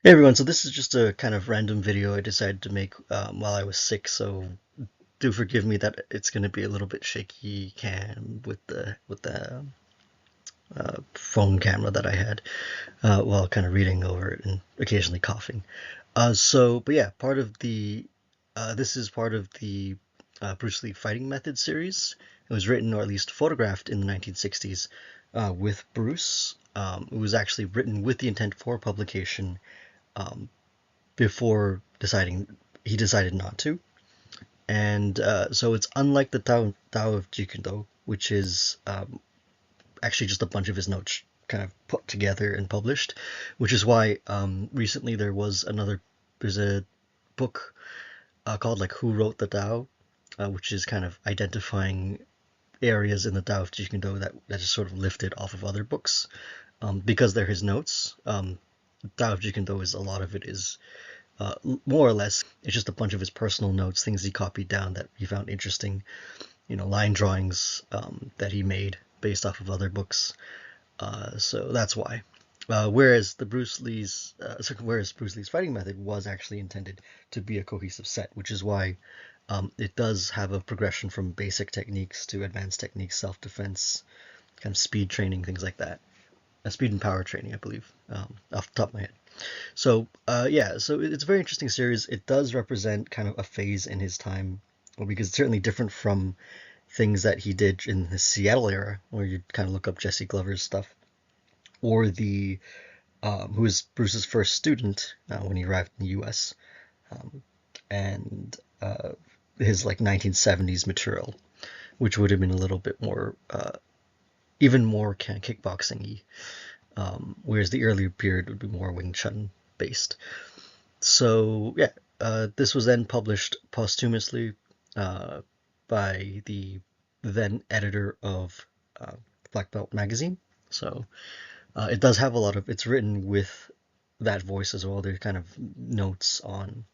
Hey everyone, so this is just a kind of random video I decided to make while I was sick, so do forgive me that it's going to be a little bit shaky cam with the phone camera that I had while kind of reading over it and occasionally coughing. But yeah, part of the this is part of the Bruce Lee Fighting Method series. It was written or at least photographed in the 1960s with Bruce. It was actually written with the intent for publication. Um, Before he decided not to. And so it's unlike the Tao of Jikendo, which is actually just a bunch of his notes kind of put together and published, which is why recently there's a book called like Who Wrote the Tao, which is kind of identifying areas in the Tao of Jikendo that is sort of lifted off of other books because they're his notes. Tao of Jikendo is a lot of it is more or less, it's just a bunch of his personal notes, things he copied down that he found interesting, line drawings that he made based off of other books. So that's why. Whereas Bruce Lee's fighting method was actually intended to be a cohesive set, which is why it does have a progression from basic techniques to advanced techniques, self-defense, kind of speed training, things like that. Speed and power training, I believe, off the top of my head. So it's a very interesting series. It does represent kind of a phase in his time, because it's certainly different from things that he did in the Seattle era, where you kind of look up Jesse Glover's stuff, or the who was Bruce's first student when he arrived in the U.S. Um, and his like 1970s material, which would have been a little bit more, even more kind of kickboxing-y, whereas the earlier period would be more Wing Chun based. So yeah, this was then published posthumously uh, by the then editor of uh, Black Belt magazine. So it does have a lot of. It's written with that voice as well. There's kind of notes on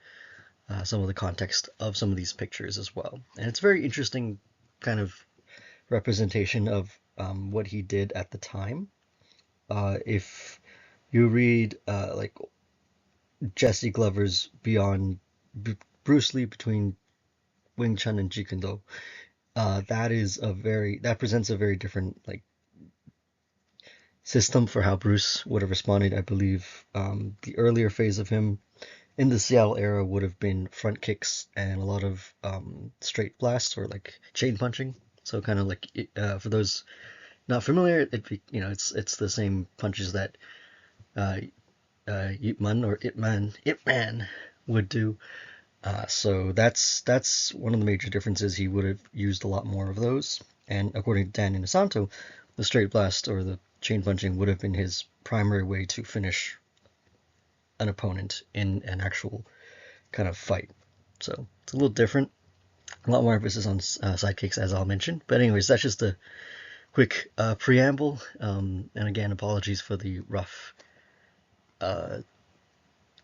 some of the context of some of these pictures as well, and it's very interesting kind of representation of what he did at the time. If you read like Jesse Glover's Beyond Bruce Lee between Wing Chun and Jeet Kune Do. That presents a very different like system for how Bruce would have responded. I believe the earlier phase of him in the Seattle era would have been front kicks and a lot of straight blasts or like chain punching. So kind of like for those not familiar, it's the same punches that uh, Ip Man or Ip Man would do. So that's one of the major differences. He would have used a lot more of those. And according to Dan Inosanto, the straight blast or the chain punching would have been his primary way to finish an opponent in an actual kind of fight. So it's a little different. A lot more emphasis on sidekicks, as I'll mention. But anyways, that's just a quick preamble. And again, apologies for the rough uh,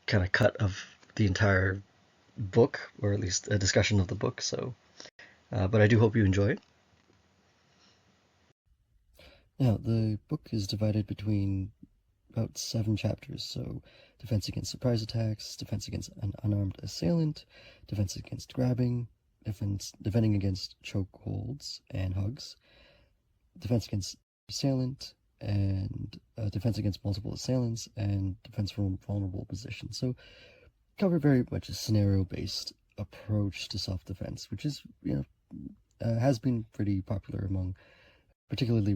kind of cut of the entire book, or at least a discussion of the book. But I do hope you enjoy it. Now, the book is divided between about 7 chapters. So, defense against surprise attacks, defense against an unarmed assailant, defense against grabbing, defending against chokeholds and hugs, defense against assailant, and defense against multiple assailants, and defense from vulnerable positions. So, cover very much a scenario-based approach to self-defense, which is has been pretty popular among particularly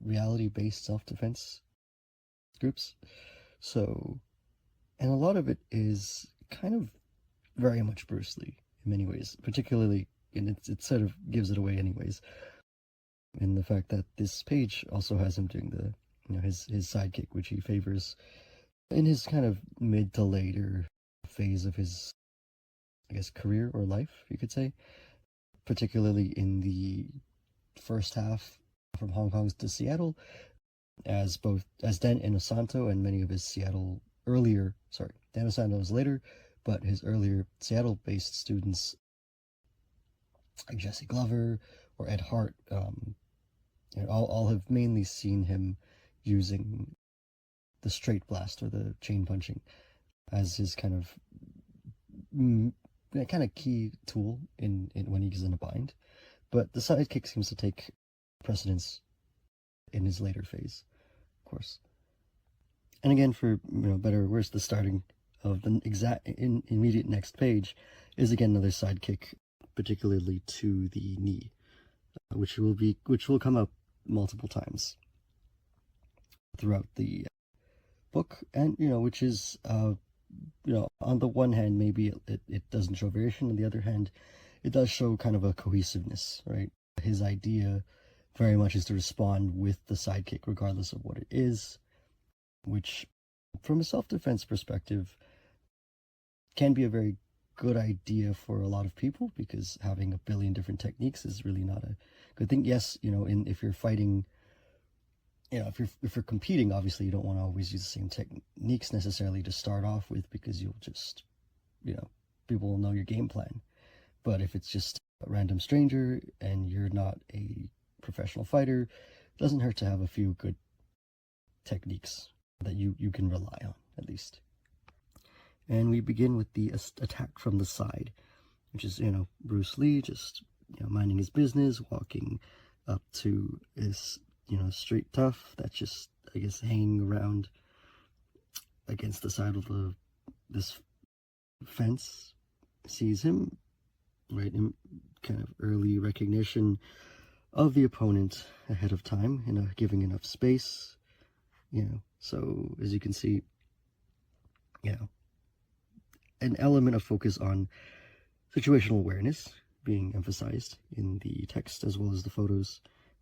reality-based self-defense groups. So, and a lot of it is kind of very much Bruce Lee in many ways, particularly, and it sort of gives it away anyways, in the fact that this page also has him doing his sidekick, which he favors in his kind of mid to later phase of his, I guess, career or life, you could say, particularly in the first half from Hong Kong to Seattle, as Dan Inosanto and many of his Dan Inosanto was later, but his earlier Seattle-based students like Jesse Glover or Ed Hart, all have mainly seen him using the straight blast or the chain punching as his kind of key tool in when he's in a bind. But the sidekick seems to take precedence in his later phase, of course. And again, for better or worse, the starting of the immediate next page is again another sidekick, particularly to the knee, which will come up multiple times throughout the book, and which is on the one hand maybe it doesn't show variation, on the other hand it does show kind of a cohesiveness, right? His idea very much is to respond with the sidekick regardless of what it is, which from a self-defense perspective can be a very good idea for a lot of people, because having a billion different techniques is really not a good thing. Yes, if you're fighting, if you're competing, obviously you don't want to always use the same techniques necessarily to start off with, because you'll just, people will know your game plan. But if it's just a random stranger and you're not a professional fighter, it doesn't hurt to have a few good techniques that you can rely on, at least. And we begin with the attack from the side, which is, Bruce Lee just, minding his business, walking up to this, straight tough that's just, I guess, hanging around against the side of this fence, sees him, right, in kind of early recognition of the opponent ahead of time, giving enough space, so as you can see, an element of focus on situational awareness being emphasized in the text as well as the photos.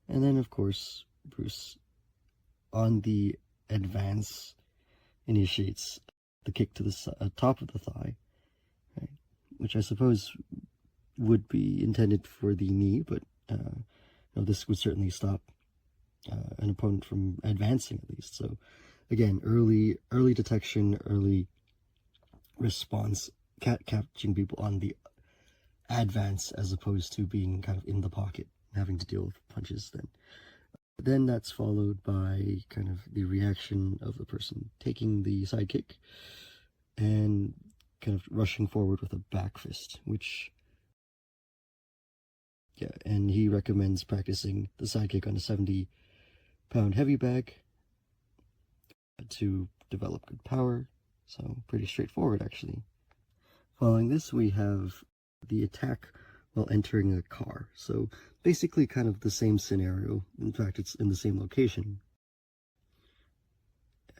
And then, of course, Bruce, on the advance, initiates the kick to the top of the thigh, right? Which I suppose would be intended for the knee, but this would certainly stop an opponent from advancing, at least. So, again, early detection, early response, catching people on the advance as opposed to being kind of in the pocket, having to deal with punches then that's followed by kind of the reaction of the person taking the sidekick and kind of rushing forward with a back fist, which and he recommends practicing the sidekick on a 70-pound heavy bag to develop good power. So pretty straightforward, actually. Following this, we have the attack while entering a car. So basically kind of the same scenario. In fact, it's in the same location.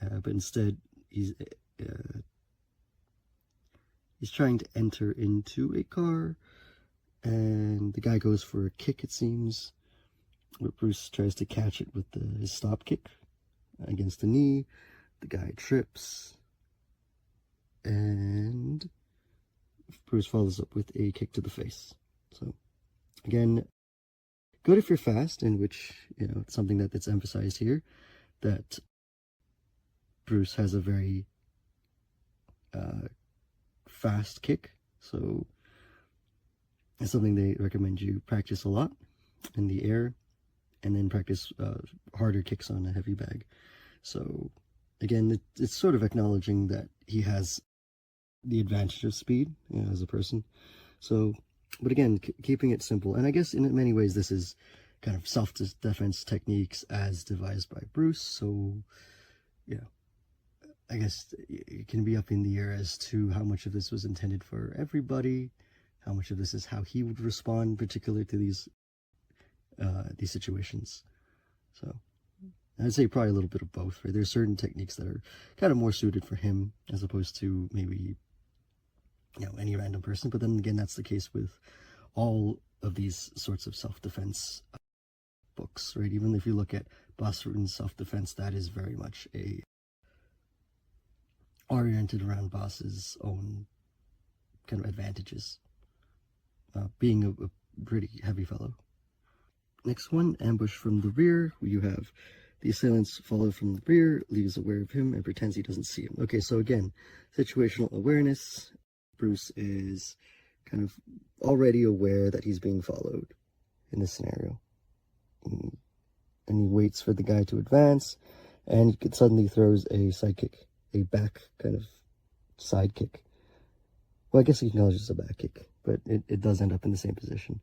But instead, he's trying to enter into a car, and the guy goes for a kick, it seems. But Bruce tries to catch it with his stop kick against the knee. The guy trips, and Bruce follows up with a kick to the face. So, again, good if you're fast, in which, it's something that's emphasized here, that Bruce has a very fast kick. So, it's something they recommend you practice a lot in the air, and then practice harder kicks on a heavy bag. So, again, it's sort of acknowledging that he has the advantage of speed, as a person. So, but again, keeping it simple. And I guess in many ways, this is kind of self-defense techniques as devised by Bruce. So, I guess it can be up in the air as to how much of this was intended for everybody, how much of this is how he would respond, particularly to these situations. So, I'd say probably a little bit of both, right? There's certain techniques that are kind of more suited for him as opposed to maybe, any random person. But then again, that's the case with all of these sorts of self-defense books, right? Even if you look at Bas Rutten's self-defense, that is very much oriented around Bas's own kind of advantages, being a pretty heavy fellow. Next one, ambush from the rear. You have the assailants follow from the rear, Lee's aware of him, and pretends he doesn't see him. Okay, so again, situational awareness. Bruce is kind of already aware that he's being followed in this scenario. And he waits for the guy to advance, and it suddenly throws a side kick, a back kind of side kick. Well, I guess you can call it just a back kick, but it does end up in the same position.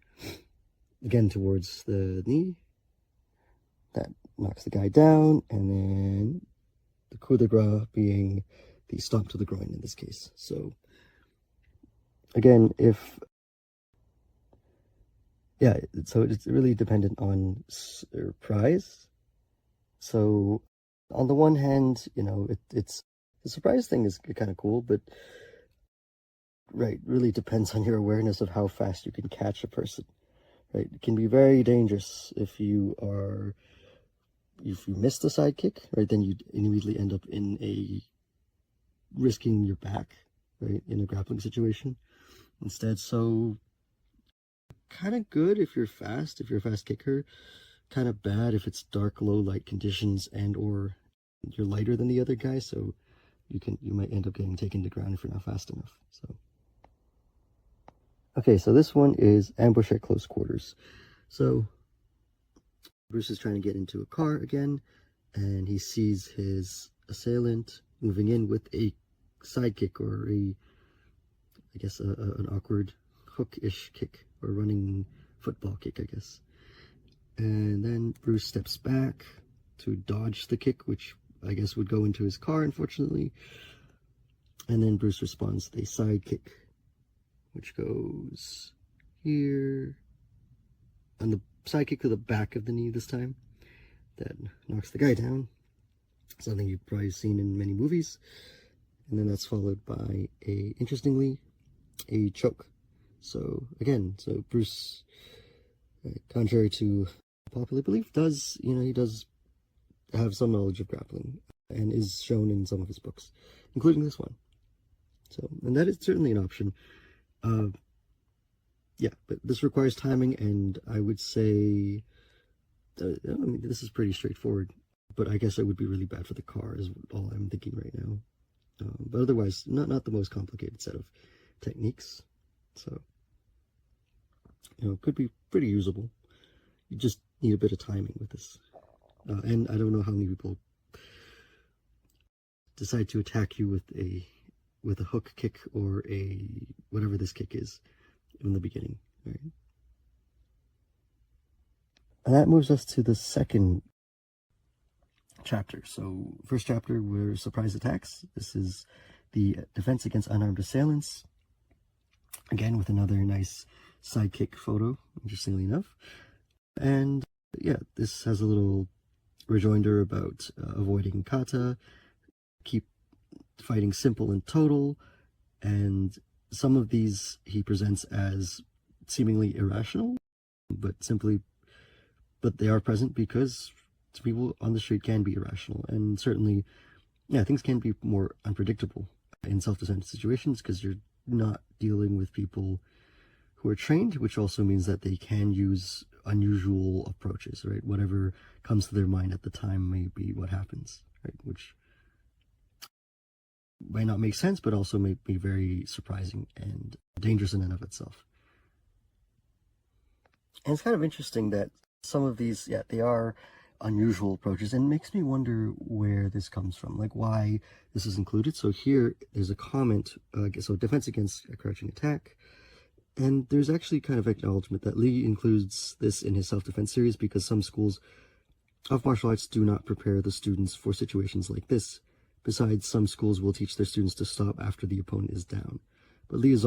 Again, towards the knee. That knocks the guy down, and then the coup de grace being the stomp to the groin in this case. So, again, so it's really dependent on surprise. So, on the one hand, it's the surprise thing is kind of cool, but right, really depends on your awareness of how fast you can catch a person. Right, it can be very dangerous if you miss the side kick, right, then you immediately end up in risking your back, right, in a grappling situation instead. So kind of good if you're a fast kicker, kind of bad if it's dark, low light conditions and or you're lighter than the other guy, so you might end up getting taken to ground if you're not fast enough. So okay, so this one is ambush at close quarters. So Bruce is trying to get into a car again, and he sees his assailant moving in with a sidekick, or I guess, an awkward hook-ish kick, or running football kick, I guess. And then Bruce steps back to dodge the kick, which I guess would go into his car, unfortunately. And then Bruce responds with a side kick, which goes here, on the side kick to the back of the knee this time. That knocks the guy down. Something you've probably seen in many movies. And then that's followed by interestingly, a choke. So again, Bruce, contrary to popular belief, he does have some knowledge of grappling and is shown in some of his books, including this one. So, and that is certainly an option. Yeah, but this requires timing, and I would say, this is pretty straightforward, but I guess it would be really bad for the car is all I'm thinking right now. But otherwise, not the most complicated set of techniques. So, could be pretty usable. You just need a bit of timing with this. And I don't know how many people decide to attack you with a hook kick or whatever this kick is in the beginning, right? And that moves us to the second chapter. So, first chapter were surprise attacks. This is the defense against unarmed assailants. Again, with another nice sidekick photo, interestingly enough. And yeah, this has a little rejoinder about avoiding kata, keep fighting simple and total, and some of these he presents as seemingly irrational, but they are present because people on the street can be irrational, and certainly, yeah, things can be more unpredictable in self-defense situations because you're not dealing with people who are trained, which also means that they can use unusual approaches, right? Whatever comes to their mind at the time may be what happens, right? Which might not make sense, but also may be very surprising and dangerous in and of itself. And it's kind of interesting that some of these, they are unusual approaches, and it makes me wonder where this comes from, like why this is included. So here, there's a comment, so defense against a crouching attack, and there's actually kind of acknowledgement that Lee includes this in his self-defense series because some schools of martial arts do not prepare the students for situations like this. Besides, some schools will teach their students to stop after the opponent is down. But Lee has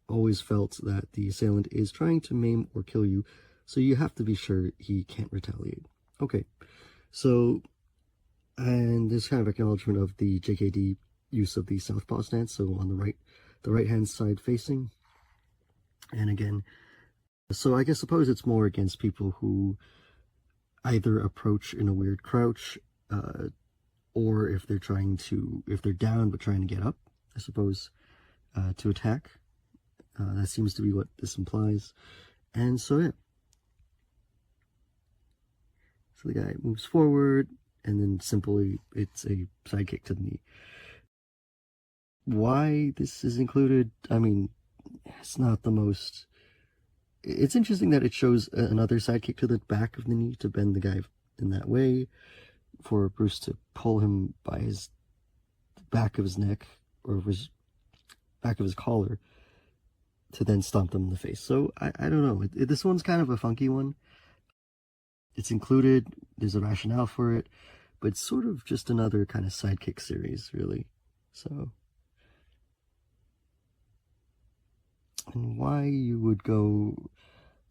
always felt that the assailant is trying to maim or kill you, so you have to be sure he can't retaliate. Okay, so, and there's kind of acknowledgement of the JKD use of the southpaw stance, so on the right-hand side facing. And again, so I suppose it's more against people who either approach in a weird crouch, or if they're down but trying to get up, I suppose, to attack. That seems to be what this implies. And so, yeah. So the guy moves forward, and then simply it's a side kick to the knee. Why this is included, I mean, it's not the most... It's interesting that it shows another side kick to the back of the knee to bend the guy in that way. for Bruce to pull him by his back of his neck or his back of his collar to then stomp them in the face. So I don't know. This one's kind of a funky one. It's included. There's a rationale for it, but it's sort of just another kind of sidekick series, really. So, and why you would go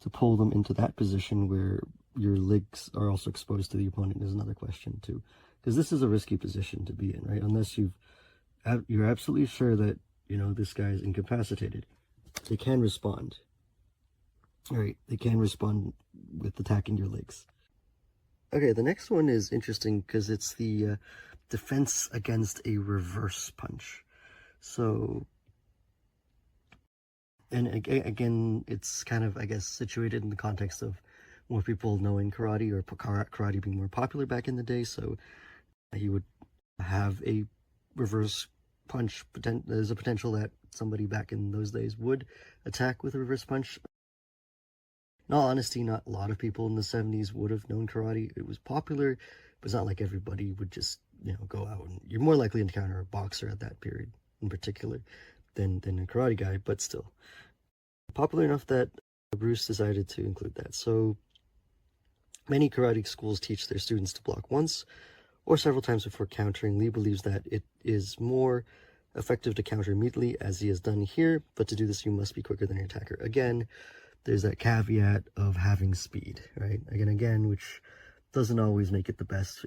to pull them into that position where your legs are also exposed to the opponent is another question too, because this is a risky position to be in, right? Unless you're absolutely sure that this guy is incapacitated. They can respond. All right, they can respond with attacking your legs. Okay, the next one is interesting because it's the defense against a reverse punch. So, and again, it's kind of, I guess, situated in the context of more people knowing karate or karate being more popular back in the day. So he would have a reverse punch. There's a potential that somebody back in those days would attack with a reverse punch. In all honesty, not a lot of people in the 70s would have known karate. It was popular, but it's not like everybody would just, go out. And you're more likely to encounter a boxer at that period in particular than a karate guy, but still. Popular enough that Bruce decided to include that. So many karate schools teach their students to block once or several times before countering. Lee believes that it is more effective to counter immediately, as he has done here, but to do this, you must be quicker than your attacker. Again, there's that caveat of having speed, right? Again, which doesn't always make it the best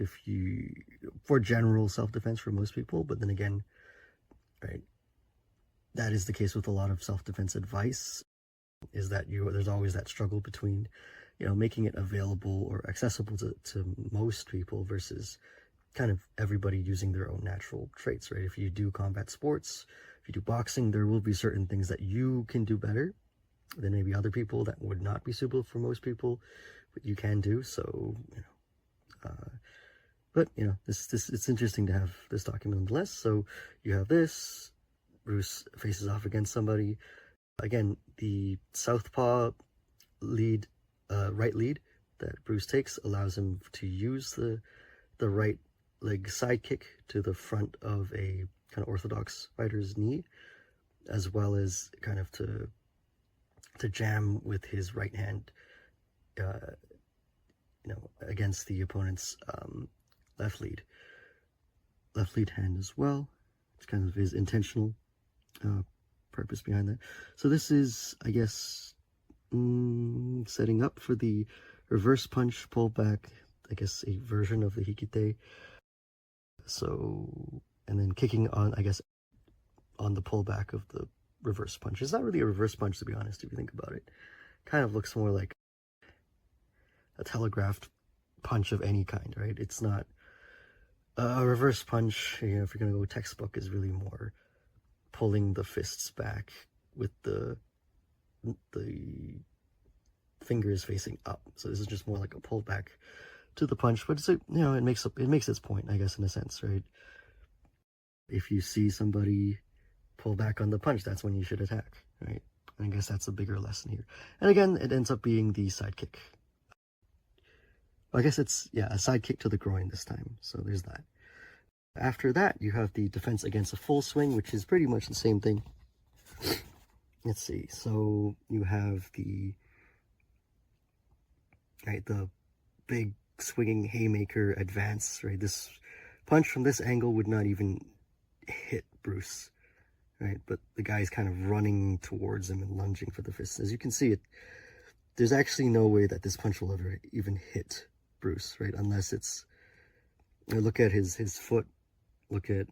for general self-defense for most people, but then again, right, that is the case with a lot of self-defense advice, is that there's always that struggle between, making it available or accessible to most people versus kind of everybody using their own natural traits, right? If you do combat sports, if you do boxing, there will be certain things that you can do better than maybe other people that would not be suitable for most people, but you can do. So, but this it's interesting to have this document nonetheless. So you have this. Bruce faces off against somebody. Again, the southpaw lead, right lead that Bruce takes allows him to use the right leg side kick to the front of a kind of orthodox fighter's knee, as well as kind of to jam with his right hand, against the opponent's left lead hand as well. It's kind of his intentional purpose behind that. So this is, I guess, setting up for the reverse punch pullback, I guess a version of the hikite. So, and then kicking on, I guess, on the pullback of the reverse punch. It's not really a reverse punch, to be honest, if you think about it. Kind of looks more like a telegraphed punch of any kind, right? It's not a reverse punch, if you're going to go textbook, is really more pulling the fists back with the fingers facing up. So this is just more like a pullback to the punch, but it's it makes its point, I guess, in a sense, right? If you see somebody pull back on the punch, that's when you should attack, right? And I guess that's a bigger lesson here. And again, it ends up being the sidekick. I guess it's, a sidekick to the groin this time. So there's that. After that, you have the defense against a full swing, which is pretty much the same thing. Let's see. So you have the big swinging haymaker advance, right? This punch from this angle would not even hit Bruce, right? But the guy's kind of running towards him and lunging for the fist. As you can see, there's actually no way that this punch will ever even hit Bruce, right? Unless it's, look at his foot, look at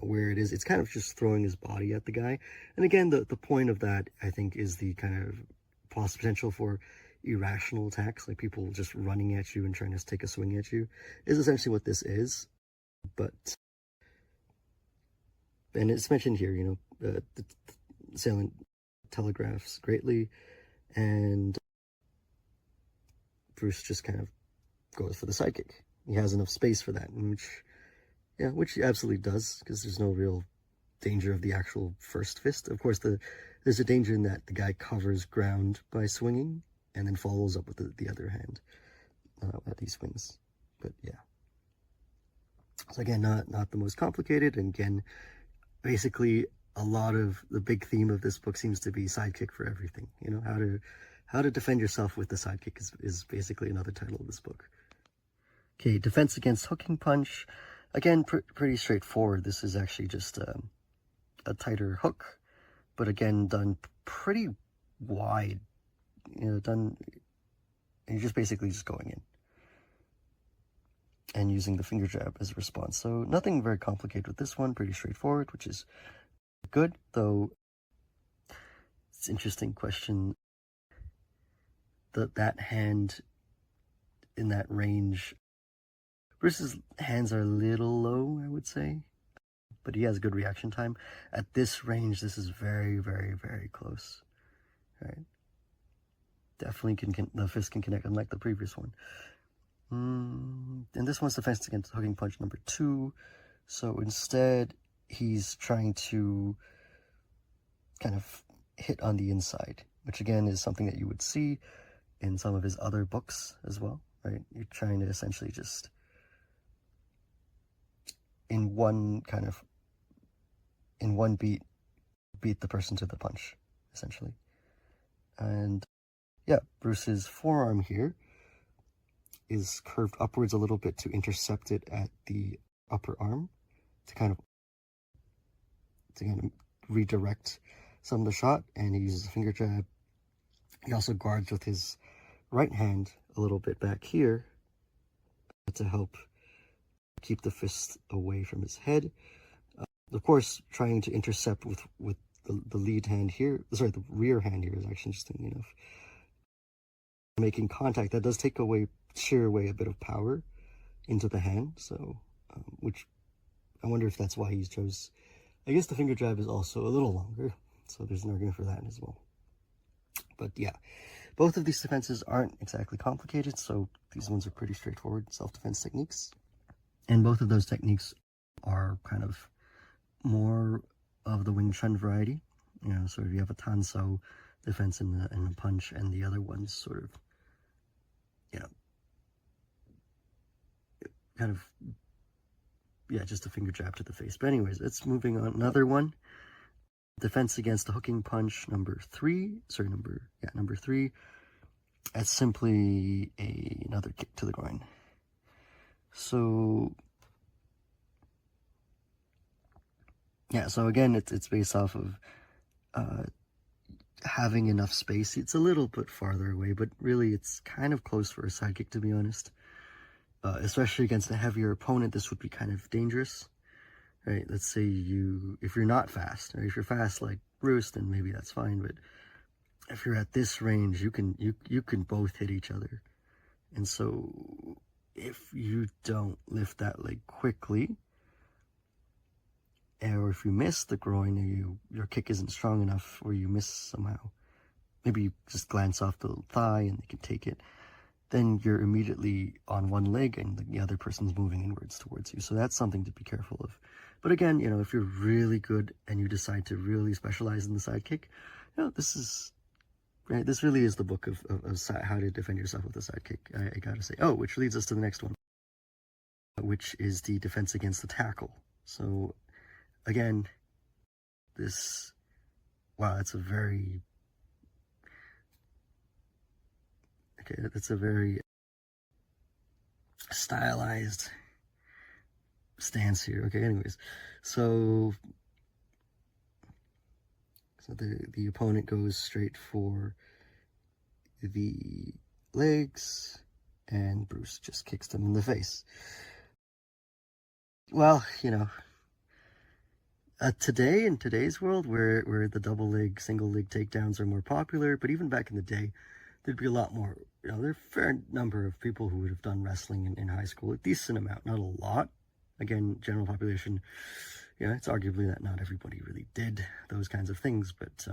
where it is. It's kind of just throwing his body at the guy. And again, the point of that, I think, is the kind of potential for irrational attacks, like people just running at you and trying to take a swing at you, is essentially what this is. But, and it's mentioned here, the assailant telegraphs greatly, and Bruce just kind of goes for the sidekick. He has enough space for that, which he absolutely does, because there's no real danger of the actual first fist. Of course, there's a danger in that the guy covers ground by swinging and then follows up with the other hand at these swings. But yeah. So again, not the most complicated, and again, basically a lot of the big theme of this book seems to be sidekick for everything. You know, how to defend yourself with the sidekick is basically another title of this book. Okay, defense against hooking punch. Again, pretty straightforward. This is actually just a tighter hook, but again, done pretty wide. You know, and you're just basically just going in and using the finger jab as a response. So nothing very complicated with this one, pretty straightforward, which is good, though it's an interesting question. That hand in that range, Bruce's hands are a little low, I would say, but he has good reaction time. At this range, this is very, very, very close. All right. Definitely the fist can connect, unlike the previous one. And this one's defense against hooking punch number 2. So instead, he's trying to kind of hit on the inside, which again is something that you would see in some of his other books as well, right? You're trying to essentially just, in one beat the person to the punch, essentially. And yeah, Bruce's forearm here is curved upwards a little bit to intercept it at the upper arm to kind of redirect some of the shot, and he uses a finger jab. He also guards with his right hand a little bit back here to help keep the fist away from his head. Of course, trying to intercept with the lead hand here, sorry, the rear hand here is actually interesting enough. Making contact, that does shear away a bit of power into the hand, so, which I wonder if that's why he chose. I guess the finger jab is also a little longer, so there's an argument for that as well. But yeah, both of these defenses aren't exactly complicated, so these ones are pretty straightforward self-defense techniques. And both of those techniques are kind of more of the Wing Chun variety. You know, sort of you have a Tanso defense and a punch, and the other one's sort of, you know, kind of, yeah, just a finger jab to the face. But anyways, let's moving on. Another one, defense against the hooking punch number 3. Number 3. That's simply another kick to the groin. So yeah, so again, it's based off of having enough space. It's a little bit farther away, but really it's kind of close for a sidekick, to be honest. Especially against a heavier opponent, this would be kind of dangerous, right? Let's say if you're not fast, or if you're fast like Bruce, then maybe that's fine. But if you're at this range, you can both hit each other, and so if you don't lift that leg quickly, or if you miss the groin, or your kick isn't strong enough, or you miss somehow, maybe you just glance off the thigh and they can take it, then you're immediately on one leg and the other person's moving inwards towards you. So that's something to be careful of. But again, you know, if you're really good and you decide to really specialize in the sidekick, you know, this really is the book of how to defend yourself with a sidekick, I gotta say. Oh, which leads us to the next one, which is the defense against the tackle. So again, that's a very stylized stance here. Okay, anyways, so the opponent goes straight for the legs, and Bruce just kicks them in the face. Well, you know, today, in today's world, where the single leg takedowns are more popular, but even back in the day, there'd be a lot more, you know, there are a fair number of people who would have done wrestling in high school, a decent amount, not a lot. Again, general population, you know, it's arguably that not everybody really did those kinds of things, but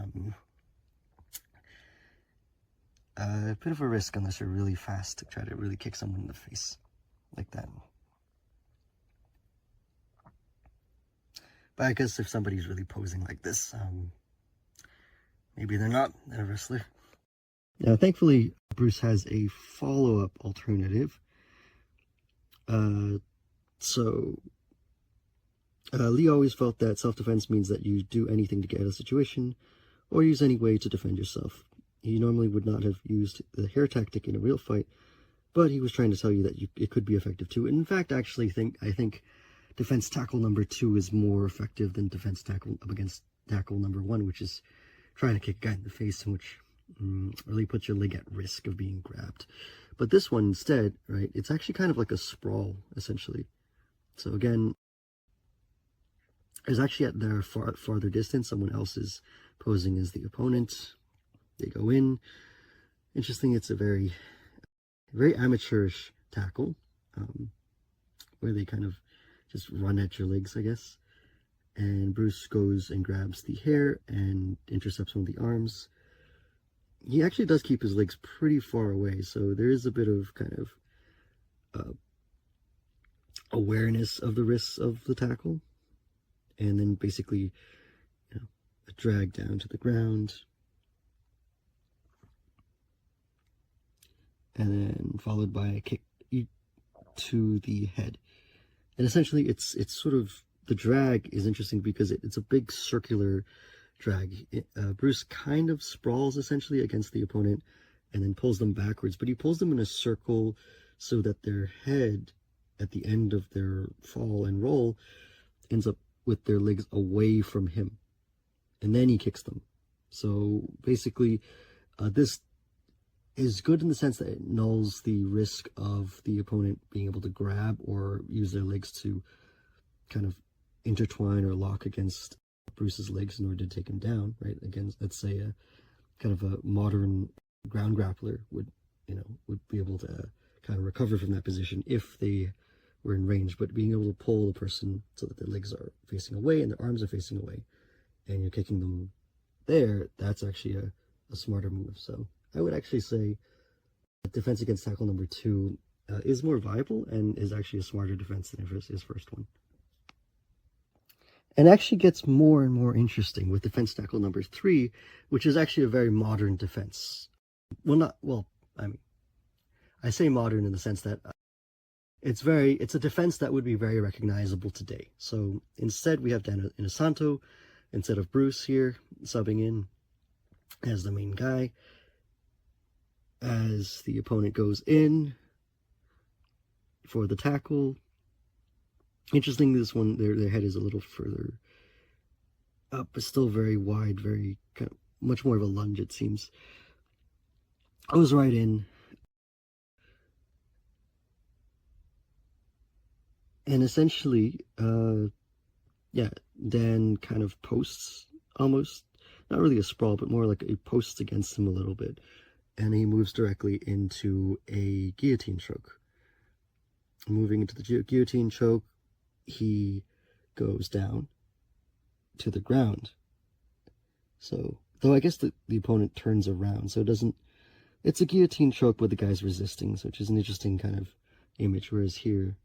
a bit of a risk unless you're really fast to try to really kick someone in the face like that. But I guess if somebody's really posing like this, maybe they're not a wrestler. Now, thankfully, Bruce has a follow-up alternative. So Lee always felt that self-defense means that you do anything to get out of a situation, or use any way to defend yourself. He normally would not have used the hair tactic in a real fight, but he was trying to tell you that it could be effective too. And in fact, actually, I think defense tackle number 2 is more effective than defense tackle up against tackle number 1, which is trying to kick a guy in the face, in which really puts your leg at risk of being grabbed. But this one instead, right, it's actually kind of like a sprawl, essentially. So again, is actually at their farther distance. Someone else is posing as the opponent. They go in. Interesting, it's a very amateurish tackle, where they kind of just run at your legs, I guess. And Bruce goes and grabs the hair and intercepts one of the arms. He actually does keep his legs pretty far away, so there is a bit of kind of awareness of the risks of the tackle. And then basically, a drag down to the ground. And then followed by a kick to the head. And essentially, it's sort of, the drag is interesting because it's a big circular drag. Bruce kind of sprawls essentially against the opponent and then pulls them backwards, but he pulls them in a circle so that their head at the end of their fall and roll ends up with their legs away from him, and then he kicks them. So basically, this is good in the sense that it nulls the risk of the opponent being able to grab or use their legs to kind of intertwine or lock against Bruce's legs in order to take him down, right? Again, let's say a kind of a modern ground grappler would be able to kind of recover from that position if they were in range. But being able to pull the person so that their legs are facing away and their arms are facing away, and you're kicking them there, that's actually a smarter move. So I would actually say that defense against tackle number 2 is more viable and is actually a smarter defense than his first one. And actually gets more and more interesting with defense tackle number 3, which is actually a very modern defense. I say modern in the sense that it's a defense that would be very recognizable today. So instead, we have Dan Inosanto instead of Bruce here, subbing in as the main guy. As the opponent goes in for the tackle. Interesting, this one, their head is a little further up, but still very wide, very kind of much more of a lunge, it seems. Goes right in. And essentially, Dan kind of posts, almost, not really a sprawl, but more like a posts against him a little bit. And he moves directly into a guillotine choke. Moving into the guillotine choke, he goes down to the ground. So, though I guess the opponent turns around, so it's a guillotine choke but the guy's resisting, so which is an interesting kind of image, whereas here,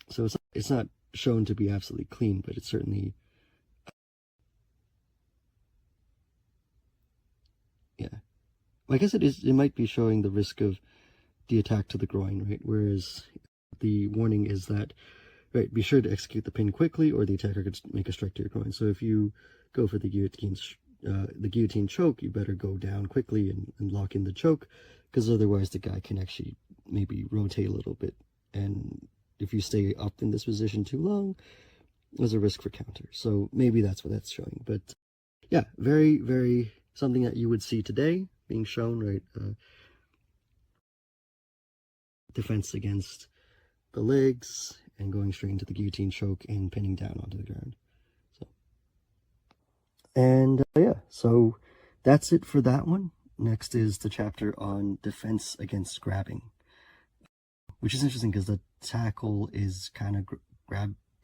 so it's not shown to be absolutely clean, but it's certainly, I guess it might be showing the risk of the attack to the groin, right? Whereas the warning is that, right, be sure to execute the pin quickly or the attacker could make a strike to your groin. So if you go for the guillotine choke, you better go down quickly and lock in the choke, because otherwise the guy can actually maybe rotate a little bit. And if you stay up in this position too long, there's a risk for counter. So maybe that's what that's showing. But yeah, very, very something that you would see today being shown, right? Defense against the legs and going straight into the guillotine choke and pinning down onto the ground. So that's it for that one. Next is the chapter on defense against grabbing, which is interesting because the tackle is kind of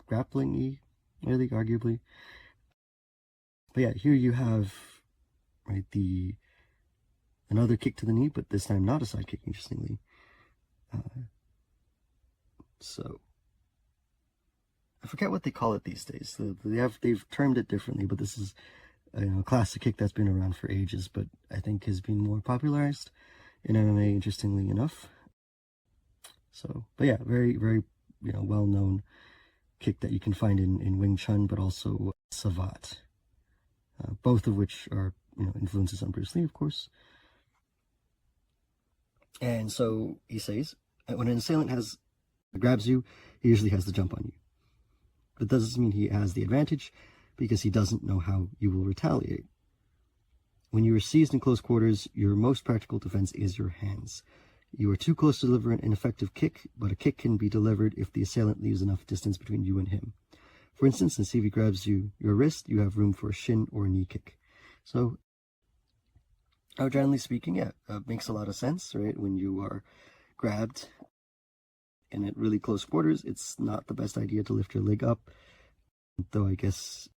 grappling-y, really, arguably. But yeah, here you have, right, another kick to the knee, but this time not a side kick, interestingly. So I forget what they call it these days. They've termed it differently, but this is a classic kick that's been around for ages, but I think has been more popularized in MMA, interestingly enough. So, but yeah, very, very well-known kick that you can find in Wing Chun, but also Savate, both of which are influences on Bruce Lee, of course. And so he says, when an assailant grabs you, he usually has the jump on you. That doesn't mean he has the advantage, because he doesn't know how you will retaliate. When you are seized in close quarters, your most practical defense is your hands. You are too close to deliver an effective kick, but a kick can be delivered if the assailant leaves enough distance between you and him. For instance, if he grabs your wrist, you have room for a shin or a knee kick. So, generally speaking, yeah, it makes a lot of sense, right? When you are grabbed and at really close quarters, it's not the best idea to lift your leg up. Though I guess,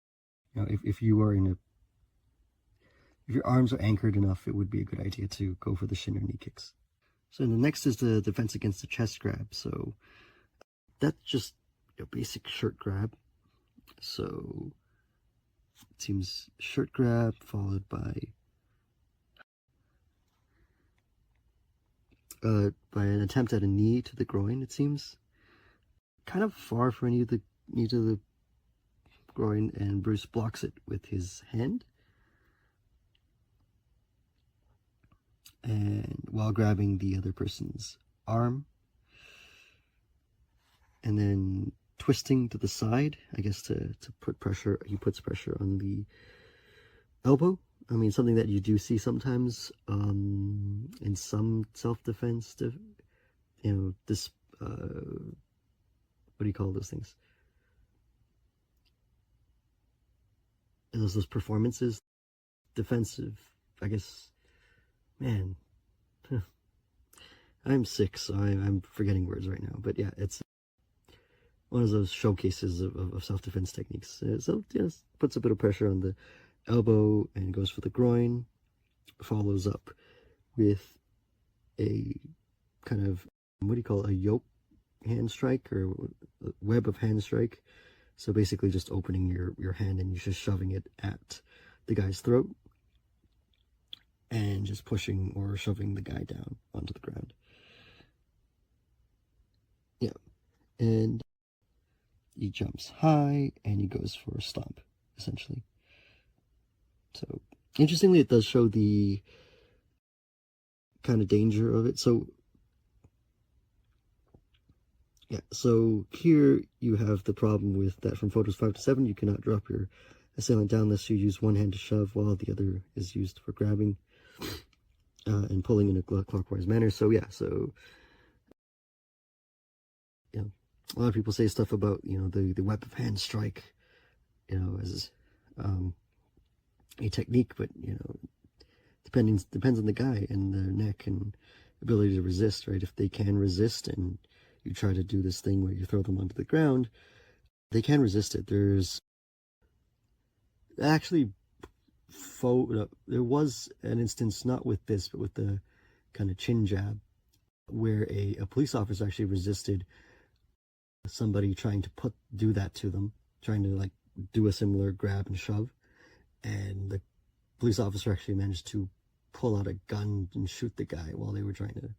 if you are if your arms are anchored enough, it would be a good idea to go for the shin or knee kicks. So the next is the defense against the chest grab. So that's just a basic shirt grab. So it seems shirt grab followed by an attempt at a knee to the groin. It seems kind of far for a knee to the groin, and Bruce blocks it with his hand, and while grabbing the other person's arm, and then twisting to the side, I guess to put pressure. He puts pressure on the elbow. I mean, something that you do see sometimes in some self-defense. This what do you call those things? Those performances, defensive. I guess, man, I'm sick, so I'm forgetting words right now. But yeah, it's one of those showcases of self-defense techniques. So yes, puts a bit of pressure on the elbow and goes for the groin, follows up with a kind of, what do you call it, a yoke hand strike, or a web of hand strike. So basically just opening your hand and you're just shoving it at the guy's throat and just pushing or shoving the guy down onto the ground. Yeah. And he jumps high and he goes for a stomp, essentially. So interestingly, it does show the kind of danger of it. So yeah, so here you have the problem with that from photos 5 to 7, you cannot drop your assailant down unless you use one hand to shove while the other is used for grabbing and pulling in a clockwise manner. So yeah, a lot of people say stuff about, the web of hand strike, as a technique, but, depends on the guy and their neck and ability to resist, right? If they can resist and you try to do this thing where you throw them onto the ground, they can resist it. There's actually, there was an instance, not with this, but with the kind of chin jab, where a police officer actually resisted somebody trying to do that to them, trying to do a similar grab and shove, and the police officer actually managed to pull out a gun and shoot the guy while they were trying to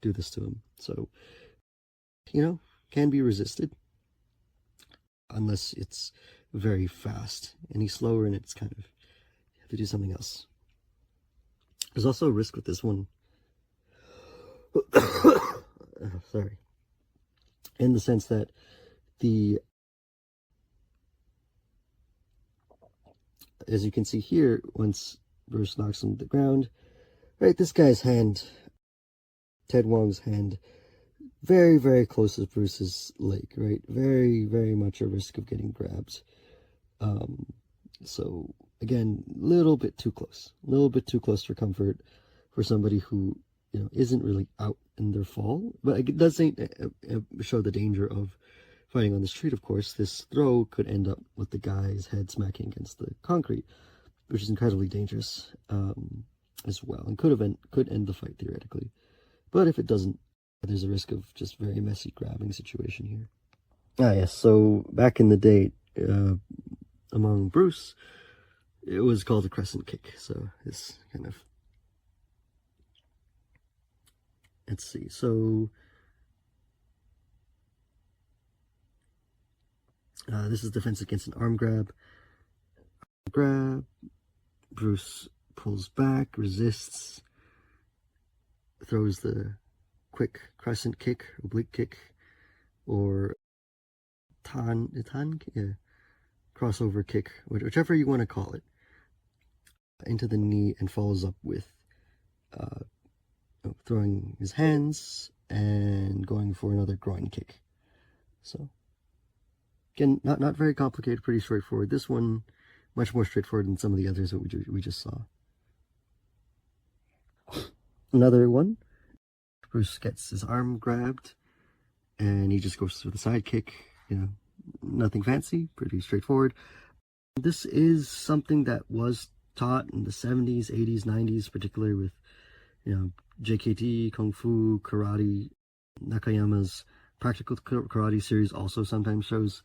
do this to him. So, can be resisted unless it's very fast. Any slower and it's kind of, you have to do something else. There's also a risk with this one. Sorry. In the sense that as you can see here, once Bruce knocks him to the ground, right, this guy's hand, Ted Wong's hand, very, very close to Bruce's leg, right? Very, very much a risk of getting grabbed. So again, a little bit too close for comfort for somebody who, isn't really out in their fall. But it does show the danger of fighting on the street, of course. This throw could end up with the guy's head smacking against the concrete, which is incredibly dangerous as well, and could end the fight theoretically. But if it doesn't, there's a risk of just very messy grabbing situation here. Yes, so back in the day, among Bruce, it was called a crescent kick. So it's kind of, let's see, so This is defense against an arm grab. Grab. Bruce pulls back, resists, throws the quick crescent kick, oblique kick, or crossover kick, whichever you want to call it, into the knee, and follows up with throwing his hands and going for another groin kick. So again, not very complicated, pretty straightforward. This one much more straightforward than some of the others that we just saw. Another one, Bruce gets his arm grabbed and he just goes for the side kick. Nothing fancy, pretty straightforward. This is something that was taught in the 70s, 80s, 90s, particularly with JKT, Kung Fu, Karate. Nakayama's Practical Karate series also sometimes shows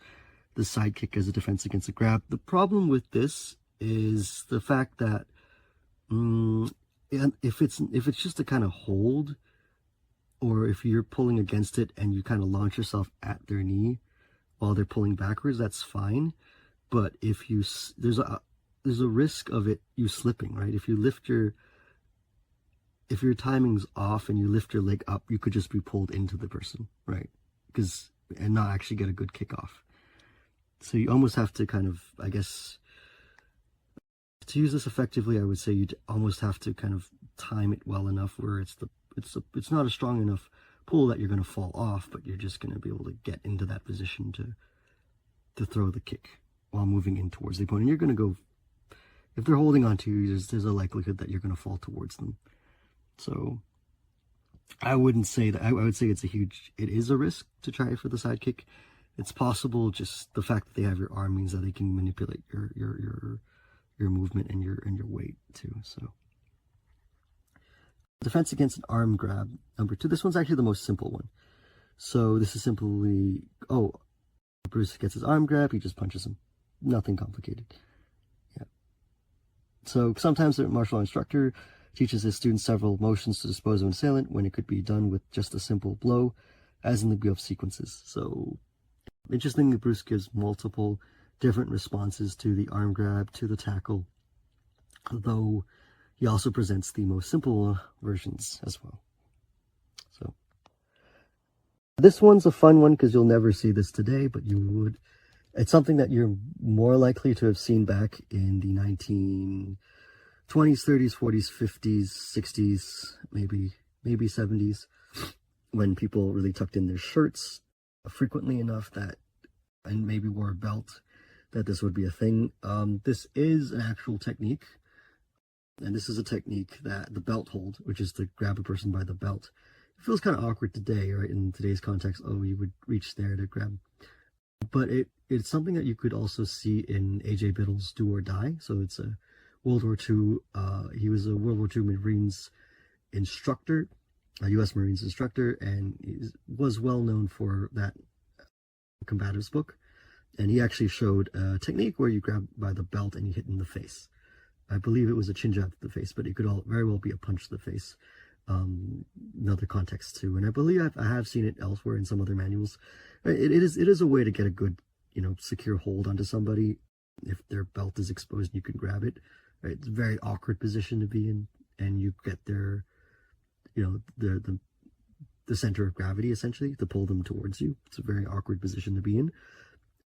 the sidekick as a defense against a grab. The problem with this is the fact that if it's just a kind of hold, or if you're pulling against it and you kind of launch yourself at their knee while they're pulling backwards, that's fine. But if there's a risk of you slipping, right? If your timing's off and you lift your leg up, you could just be pulled into the person, right? And not actually get a good kick off. So you almost have to kind of, I guess, to use this effectively, I would say you'd almost have to kind of time it well enough where it's not a strong enough pull that you're going to fall off, but you're just going to be able to get into that position to throw the kick while moving in towards the opponent. And you're going to go, if they're holding on to you, there's a likelihood that you're going to fall towards them. So I wouldn't say that. I would say it is a risk to try for the side kick. It's possible, just the fact that they have your arm means that they can manipulate your movement and your weight too. So defense against an arm grab, number 2. This one's actually the most simple one. So this is simply, Bruce gets his arm grab, he just punches him. Nothing complicated. Yeah. So sometimes the martial art instructor teaches his students several motions to dispose of an assailant when it could be done with just a simple blow, as in the Guelph sequences. So interestingly, Bruce gives multiple different responses to the arm grab, to the tackle, though he also presents the most simple versions as well. So this one's a fun one because you'll never see this today, but you would. It's something that you're more likely to have seen back in the 1920s, 30s, 40s, 50s, 60s, maybe 70s, when people really tucked in their shirts frequently enough and maybe wore a belt, that this would be a thing. This is an actual technique, and this is a technique that the belt hold, which is to grab a person by the belt. It feels kind of awkward today, right? In today's context, you would reach there to grab. But it's something that you could also see in A.J. Biddle's Do or Die. So it's a World War II, he was a World War II Marines instructor, a U.S. Marines instructor, and he was well known for that combatives book. And he actually showed a technique where you grab by the belt and you hit in the face. I believe it was a chin jab to the face, but it could very well be a punch to the face. In other contexts too. And I believe I have seen it elsewhere in some other manuals. It is a way to get a good, secure hold onto somebody if their belt is exposed and you can grab it. Right? It's a very awkward position to be in, and you get their, the center of gravity essentially to pull them towards you. It's a very awkward position to be in.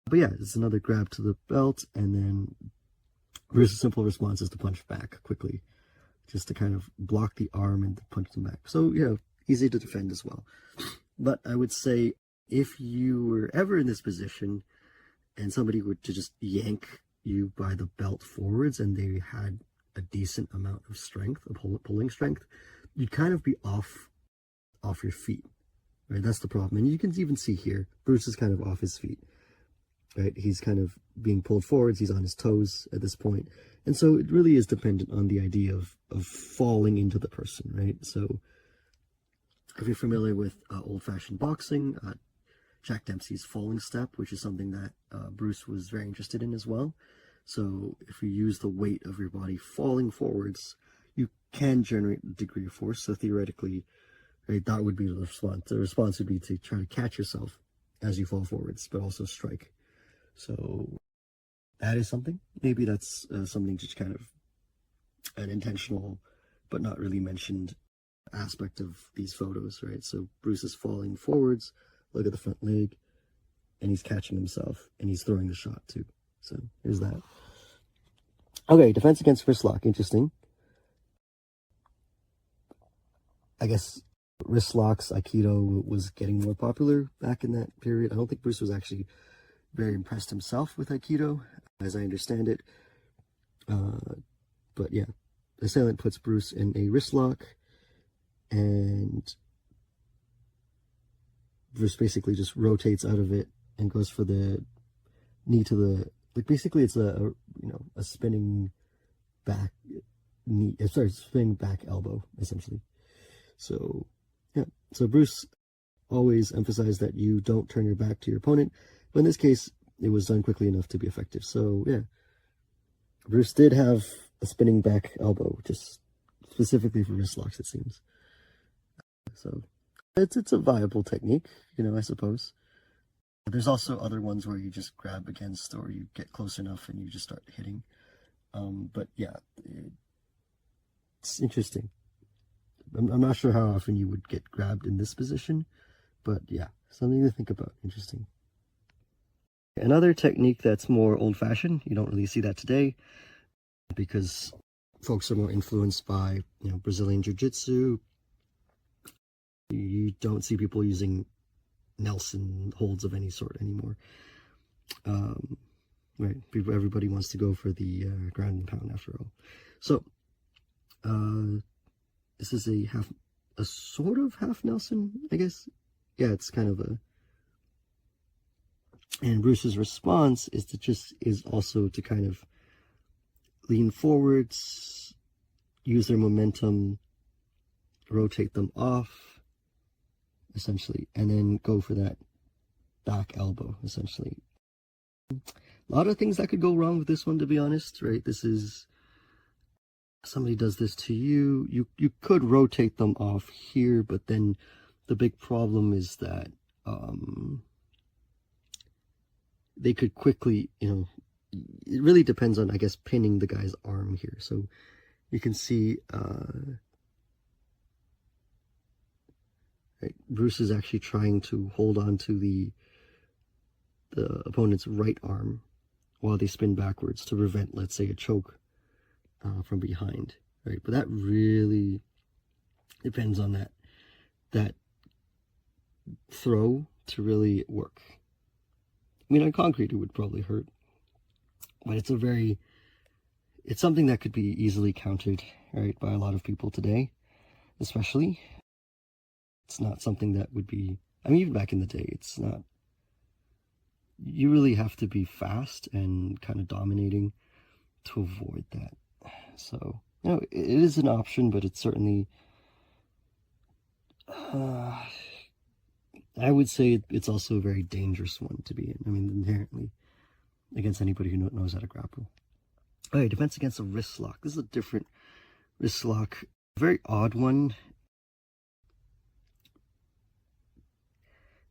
But yeah, it's another grab to the belt, and then there's a simple response is to punch back quickly, just to kind of block the arm and punch them back. So, easy to defend as well. But I would say if you were ever in this position and somebody were to just yank you by the belt forwards and they had a decent amount of strength, pulling strength, you'd kind of be off your feet, right? That's the problem. And you can even see here, Bruce is kind of off his feet, right? He's kind of being pulled forwards. He's on his toes at this point. And so it really is dependent on the idea of falling into the person, right? So if you're familiar with old-fashioned boxing, Jack Dempsey's falling step, which is something that Bruce was very interested in as well. So if you use the weight of your body falling forwards, you can generate a degree of force. So theoretically, right, that would be the response. The response would be to try to catch yourself as you fall forwards, but also strike. So that is something. Maybe that's something just kind of an intentional but not really mentioned aspect of these photos, right? So Bruce is falling forwards, look at the front leg, and he's catching himself, and he's throwing the shot too. So here's that. Okay, defense against wrist lock, interesting. I guess wrist locks, Aikido was getting more popular back in that period. I don't think Bruce was actually very impressed himself with Aikido, as I understand it. But yeah, the assailant puts Bruce in a wrist lock, and Bruce basically just rotates out of it and goes for the knee to the, like, basically it's a spinning back knee, spinning back elbow, essentially. So yeah, so Bruce always emphasized that you don't turn your back to your opponent, but in this case it was done quickly enough to be effective. So yeah, Bruce did have a spinning back elbow, just specifically for wrist locks, it seems. So it's a viable technique, I suppose. There's also other ones where you just grab against, or you get close enough and you just start hitting. But yeah, it's interesting. I'm not sure how often you would get grabbed in this position, but yeah, something to think about. Interesting. Another technique that's more old-fashioned, you don't really see that today because folks are more influenced by, Brazilian Jiu-Jitsu. You don't see people using Nelson holds of any sort anymore. Right, everybody wants to go for the ground and pound after all. So, this is a sort of half Nelson, I guess. Yeah, it's kind of a. And Bruce's response is also to kind of lean forwards, use their momentum, rotate them off, essentially, and then go for that back elbow, essentially. A lot of things that could go wrong with this one, to be honest, right? This is, somebody does this to you, you could rotate them off here, but then the big problem is that they could quickly, it really depends on, I guess, pinning the guy's arm here. So you can see right, Bruce is actually trying to hold on to the opponent's right arm while they spin backwards to prevent, let's say, a choke from behind, right? But that really depends on that throw to really work. I mean, on concrete it would probably hurt, but it's something that could be easily countered, right, by a lot of people today, especially. It's not something that would be, I mean, even back in the day, it's not, you really have to be fast and kind of dominating to avoid that. So, it is an option, but it's certainly, I would say it's also a very dangerous one to be in. I mean, inherently, against anybody who knows how to grapple. All right, defense against a wrist lock. This is a different wrist lock. A very odd one.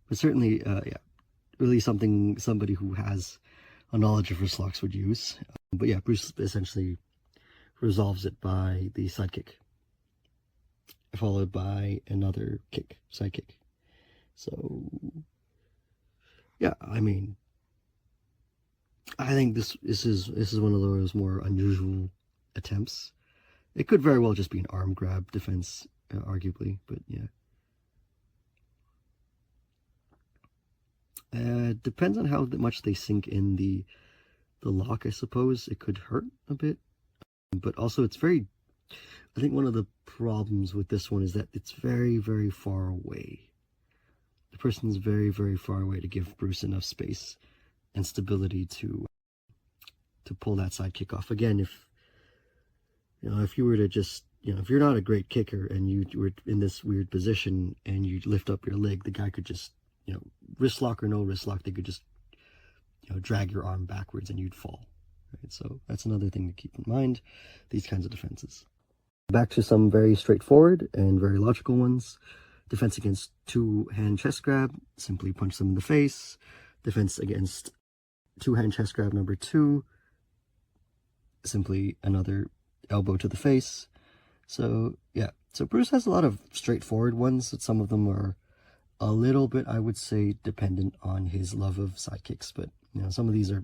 But certainly, yeah, really something somebody who has a knowledge of wrist locks would use. But yeah, Bruce essentially resolves it by the side kick, followed by another kick, side kick. So, yeah, I mean, I think this is one of those more unusual attempts. It could very well just be an arm grab defense, arguably, but yeah. Depends on how much they sink in the lock, I suppose. It could hurt a bit, but also it's very, I think one of the problems with this one is that it's very, very far away. The person's very, very far away to give Bruce enough space and stability to pull that side kick off. Again, if you were to just, if you're not a great kicker and you were in this weird position and you lift up your leg, the guy could just, wrist lock or no wrist lock, they could just, drag your arm backwards and you'd fall. Right? So that's another thing to keep in mind, these kinds of defenses. Back to some very straightforward and very logical ones. Defense against two-hand chest grab, simply punch them in the face. Defense against two-hand chest grab number 2, simply another elbow to the face. So yeah, so Bruce has a lot of straightforward ones, but some of them are a little bit, I would say, dependent on his love of sidekicks. But you know, some of these are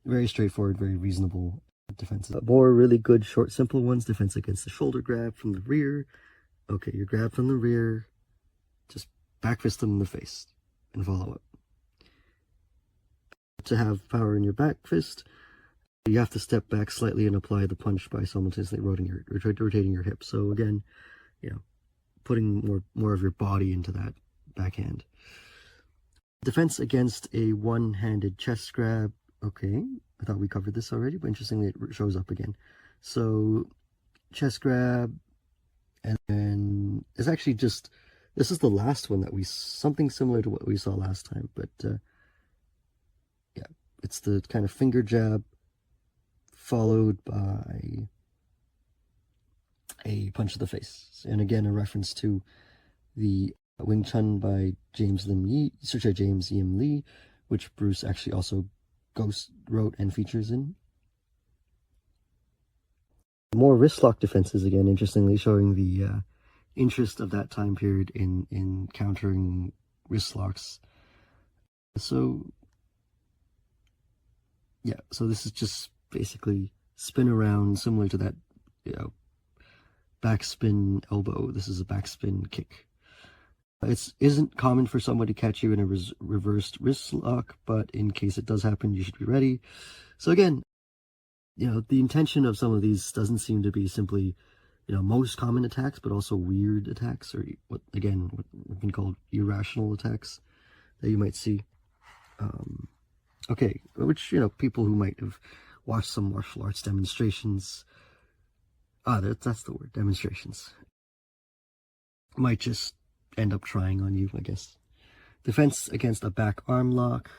very straightforward, very reasonable defenses. More really good, short, simple ones. Defense against the shoulder grab from the rear. Okay, you're grabbed from the rear. Just back fist them in the face and follow up. To have power in your back fist, you have to step back slightly and apply the punch by simultaneously rotating your hips. So again, you know, putting more of your body into that backhand. Defense against a one-handed chest grab. Okay, I thought we covered this already, but interestingly it shows up again. So chest grab, and then it's actually just, this is the last one that something similar to what we saw last time, but yeah, it's the kind of finger jab followed by a punch to the face. And again, a reference to the Wing Chun by James Yim Lee, which Bruce actually also wrote and features in. More wrist lock defenses, again, interestingly, showing the interest of that time period in countering wrist locks. So yeah, so this is just basically spin around, similar to that, you know, backspin elbow. This is a backspin kick. It isn't common for someone to catch you in a reversed wrist lock, but in case it does happen, you should be ready. So again, you know, the intention of some of these doesn't seem to be simply, you know, most common attacks, but also weird attacks, or what we can call irrational attacks that you might see. Okay, which, you know, people who might have watched some martial arts demonstrations, that's the word, demonstrations, might just end up trying on you, I guess. Defense against a back arm lock.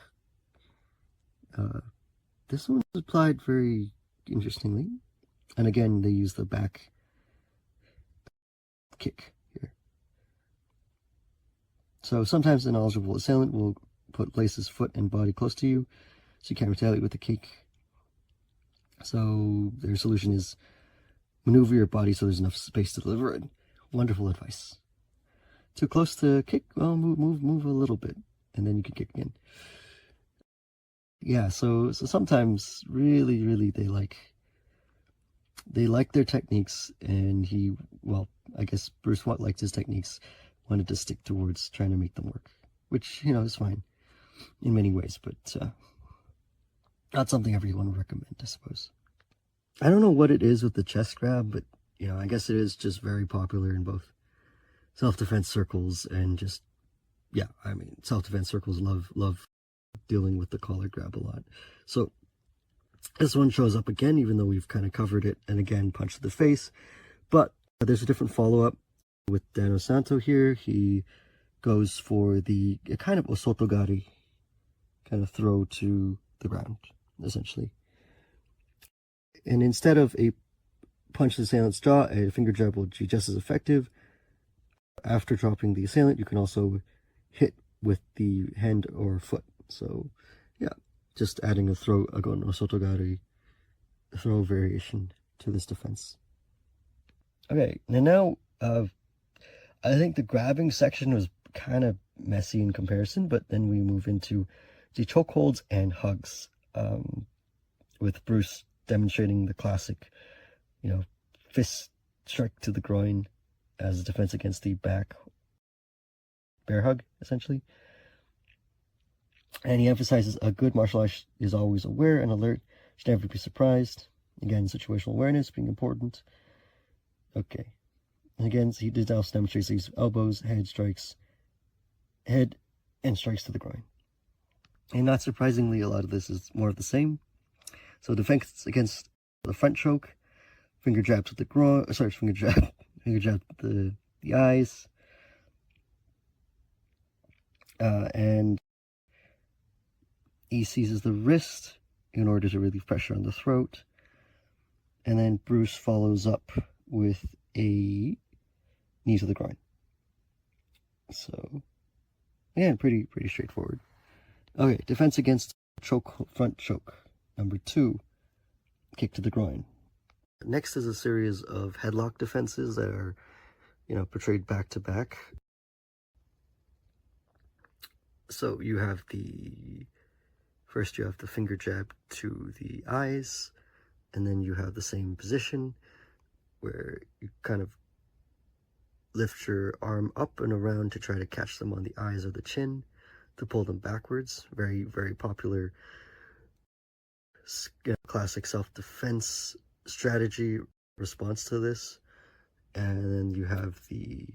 This one's applied very interestingly. And again, they use the back kick here. So sometimes an eligible assailant will place his foot and body close to you, so you can't retaliate with the kick. So their solution is maneuver your body so there's enough space to deliver it. Wonderful advice. Too close to kick? Well, move a little bit, and then you can kick again. Yeah, so sometimes really they like their techniques, and I guess Bruce Watt liked his techniques, wanted to stick towards trying to make them work, which, you know, is fine in many ways, but not something everyone would recommend, I suppose. I don't know what it is with the chest grab, but, you know, I guess it is just very popular in both self-defense circles and just, yeah, I mean, self-defense circles love dealing with the collar grab a lot. So this one shows up again, even though we've kind of covered it, and again, punch to the face. But there's a different follow-up with Dano Santo here. He goes for the kind of osotogari, kind of throw to the ground, essentially. And instead of a punch to the assailant's jaw, a finger jab will be just as effective. After dropping the assailant, you can also hit with the hand or foot. So, yeah, just adding an osotogari throw variation to this defense. Okay, now I think the grabbing section was kind of messy in comparison, but then we move into the chokeholds and hugs, with Bruce demonstrating the classic, you know, fist strike to the groin as a defense against the back bear hug, essentially. And he emphasizes a good martial artist is always aware and alert, should never be surprised. Again, situational awareness being important. Okay. And again, he also demonstrates these elbows, head and strikes to the groin. And not surprisingly, a lot of this is more of the same. So defense against the front choke, finger jab to the groin, finger jab to the eyes. And he seizes the wrist in order to relieve pressure on the throat. And then Bruce follows up with a knee to the groin. So, again, pretty straightforward. Okay, defense against choke, front choke. Number 2, kick to the groin. Next is a series of headlock defenses that are, portrayed back to back. So you have first you have the finger jab to the eyes, and then you have the same position where you kind of lift your arm up and around to try to catch them on the eyes or the chin to pull them backwards. Very, very popular classic self-defense strategy response to this. And then you have the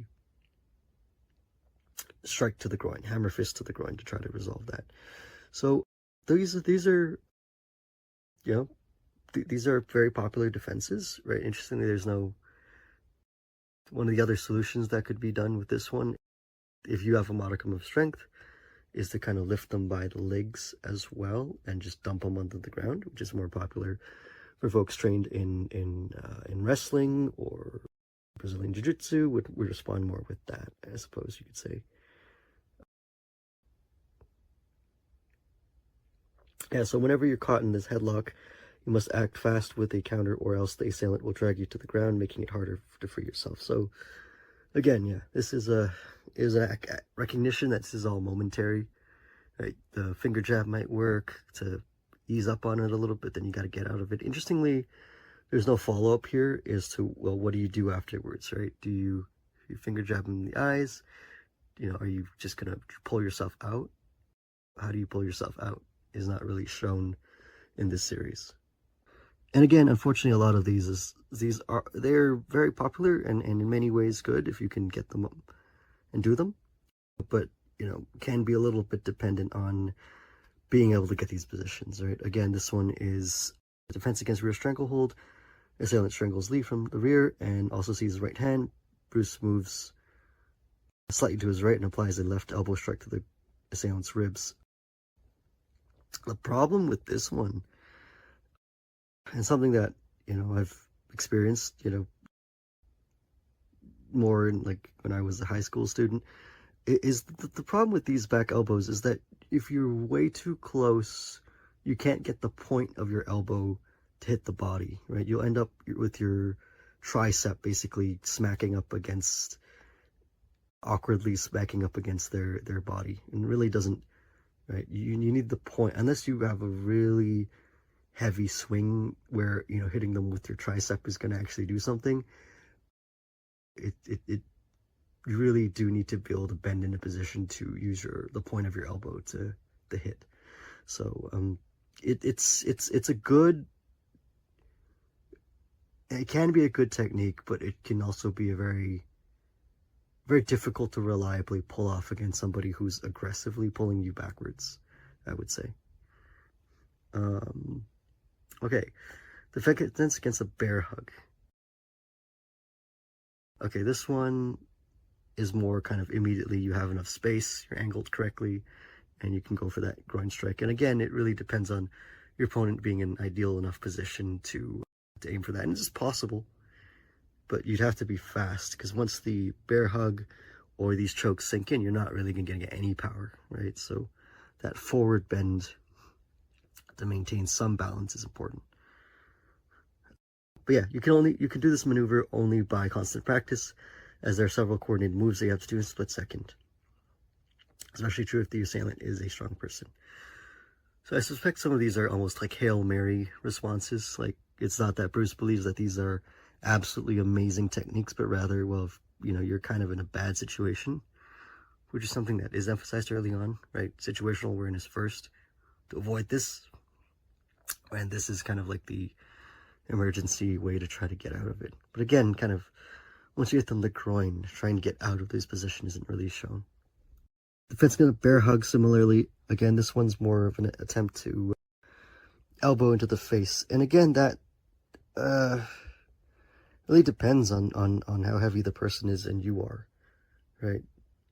strike to the groin, hammer fist to the groin to try to resolve that. So these are these are very popular defenses, right? Interestingly, there's one of the other solutions that could be done with this one, if you have a modicum of strength, is to kind of lift them by the legs as well and just dump them onto the ground, which is more popular for folks trained in wrestling or Brazilian Jiu-Jitsu would respond more with that, I suppose you could say. Yeah, so whenever you're caught in this headlock, you must act fast with a counter, or else the assailant will drag you to the ground, making it harder to free yourself. So, again, yeah, this is a recognition that this is all momentary. Right? The finger jab might work to ease up on it a little bit, then you got to get out of it. Interestingly, there's no follow-up here as to, well, what do you do afterwards, right? Do you finger jab in the eyes? Are you just going to pull yourself out? How do you pull yourself out is not really shown in this series. And again, unfortunately, a lot of they're very popular and in many ways good if you can get them up and do them, but can be a little bit dependent on being able to get these positions, right? Again, this one is defense against rear stranglehold. Assailant strangles Lee from the rear and also sees his right hand. Bruce moves slightly to his right and applies a left elbow strike to the assailant's ribs. The problem with this one, and something that I've experienced more in when I was a high school student, is the problem with these back elbows is that if you're way too close, you can't get the point of your elbow to hit the body, right? You'll end up with your tricep basically awkwardly smacking up against their body, and really doesn't, right? You need the point, unless you have a really heavy swing where hitting them with your tricep is going to actually do something. You really do need to be able to bend in a position to use the point of your elbow to hit. So it's a good, it can be a good technique, but it can also be a very, very difficult to reliably pull off against somebody who's aggressively pulling you backwards, I would say. Okay, defense against a bear hug. Okay, this one is more kind of immediately you have enough space, you're angled correctly, and you can go for that groin strike. And again, it really depends on your opponent being in an ideal enough position to aim for that. And it's possible, but you'd have to be fast, because once the bear hug or these chokes sink in, you're not really going to get any power, right? So that forward bend to maintain some balance is important. But yeah, you can do this maneuver only by constant practice, as there are several coordinated moves that you have to do in a split second. Especially true if the assailant is a strong person. So I suspect some of these are almost like Hail Mary responses. Like, it's not that Bruce believes that these are absolutely amazing techniques, but rather, well, if, you're kind of in a bad situation, which is something that is emphasized early on, right? Situational awareness first to avoid this. And this is kind of like the emergency way to try to get out of it. But again, kind of once you hit them the groin, trying to get out of this position isn't really shown. Defense against a bear hug, similarly, again, this one's more of an attempt to elbow into the face. And again, that really depends on how heavy the person is and you are, right?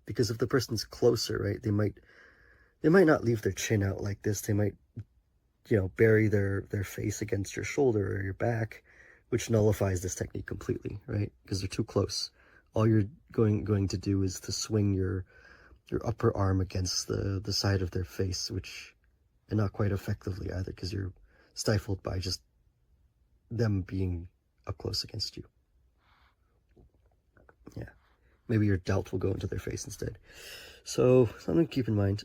Because if the person's closer, right, they might not leave their chin out like this. They might, bury their face against your shoulder or your back, which nullifies this technique completely, right? Because they're too close. All you're going to do is to swing your upper arm against the side of their face, which and not quite effectively either, because you're stifled by just them being up close against you. Yeah, maybe your delt will go into their face instead. So something to keep in mind.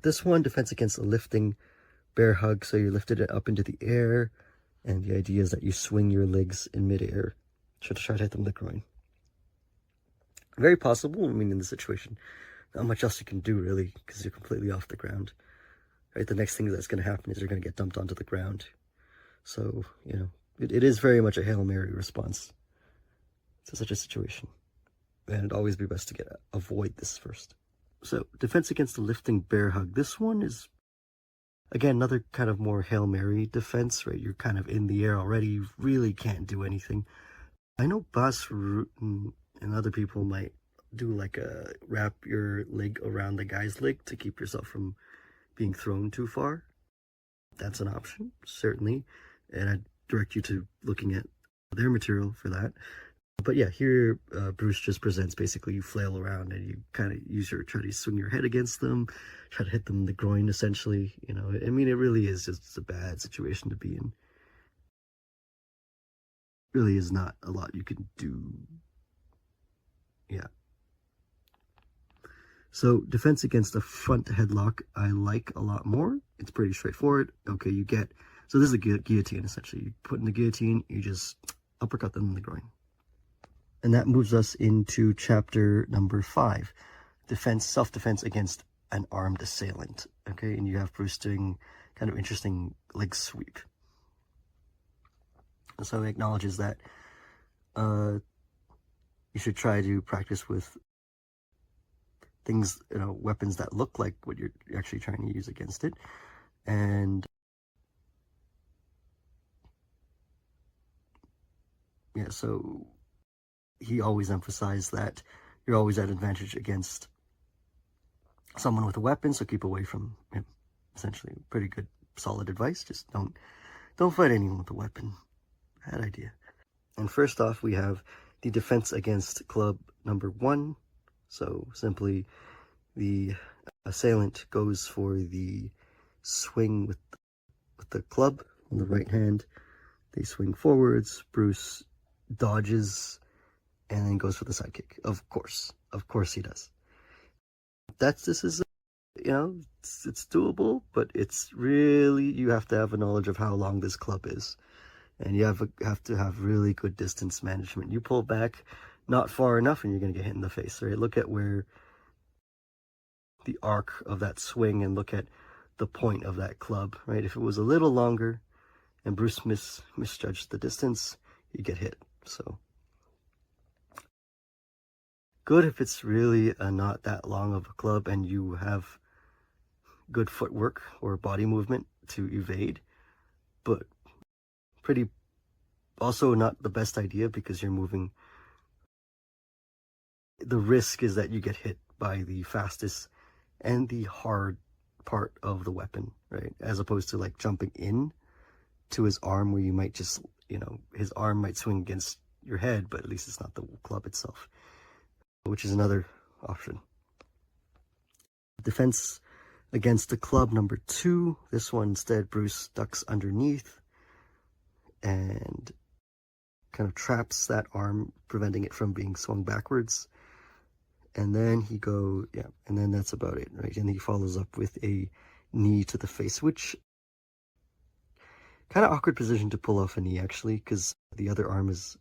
This one, defense against a lifting bear hug, so you lifted it up into the air, and the idea is that you swing your legs in midair to try to hit them in the groin. Very possible. I mean, in this situation, not much else you can do really, because you're completely off the ground. Right, the next thing that's going to happen is you're going to get dumped onto the ground. So, you know, it is very much a Hail Mary response to such a situation. And it'd always be best to avoid this first. So, defense against the lifting bear hug. This one is, again, another kind of more Hail Mary defense, right? You're kind of in the air already. You really can't do anything. I know Bas Rutten and other people might do like a wrap your leg around the guy's leg to keep yourself from being thrown too far. That's an option, certainly. And I'd direct you to looking at their material for that. But yeah, here Bruce just presents basically you flail around and you kind of try to swing your head against them, try to hit them in the groin essentially. You know, I mean, it really is just a bad situation to be in. Really is not a lot you can do. Yeah. So defense against a front headlock, I like a lot more. It's pretty straightforward. Okay, so this is a guillotine essentially. You put in the guillotine, you just uppercut them in the groin. And that moves us into chapter number 5, self-defense against an armed assailant. Okay, and you have Bruce doing kind of interesting leg sweep. So he acknowledges that you should try to practice with things, you know, weapons that look like what you're actually trying to use against it. And yeah, so he always emphasized that you're always at advantage against someone with a weapon, so keep away from him. Essentially, pretty good, solid advice. Just don't fight anyone with a weapon. Bad idea. And first off, we have the defense against club number 1. So simply, the assailant goes for the swing with the club on the right hand. They swing forwards. Bruce dodges and then goes for the side kick. Of course he does. This is, you know, it's doable, but it's really, you have to have a knowledge of how long this club is. And you have to have really good distance management. You pull back not far enough and you're going to get hit in the face, right? Look at where the arc of that swing and look at the point of that club, right? If it was a little longer and Bruce misjudged the distance, you get hit. So good if it's really not that long of a club and you have good footwork or body movement to evade, but also not the best idea because you're moving. The risk is that you get hit by the fastest and the hard part of the weapon, right? As opposed to like jumping in to his arm where you might just, you know, his arm might swing against your head, but at least it's not the club itself, which is another option. Defense against the club number 2. This one instead, Bruce ducks underneath and kind of traps that arm, preventing it from being swung backwards. And then and then that's about it, right? And he follows up with a knee to the face, which kind of awkward position to pull off a knee, actually, because the other arm is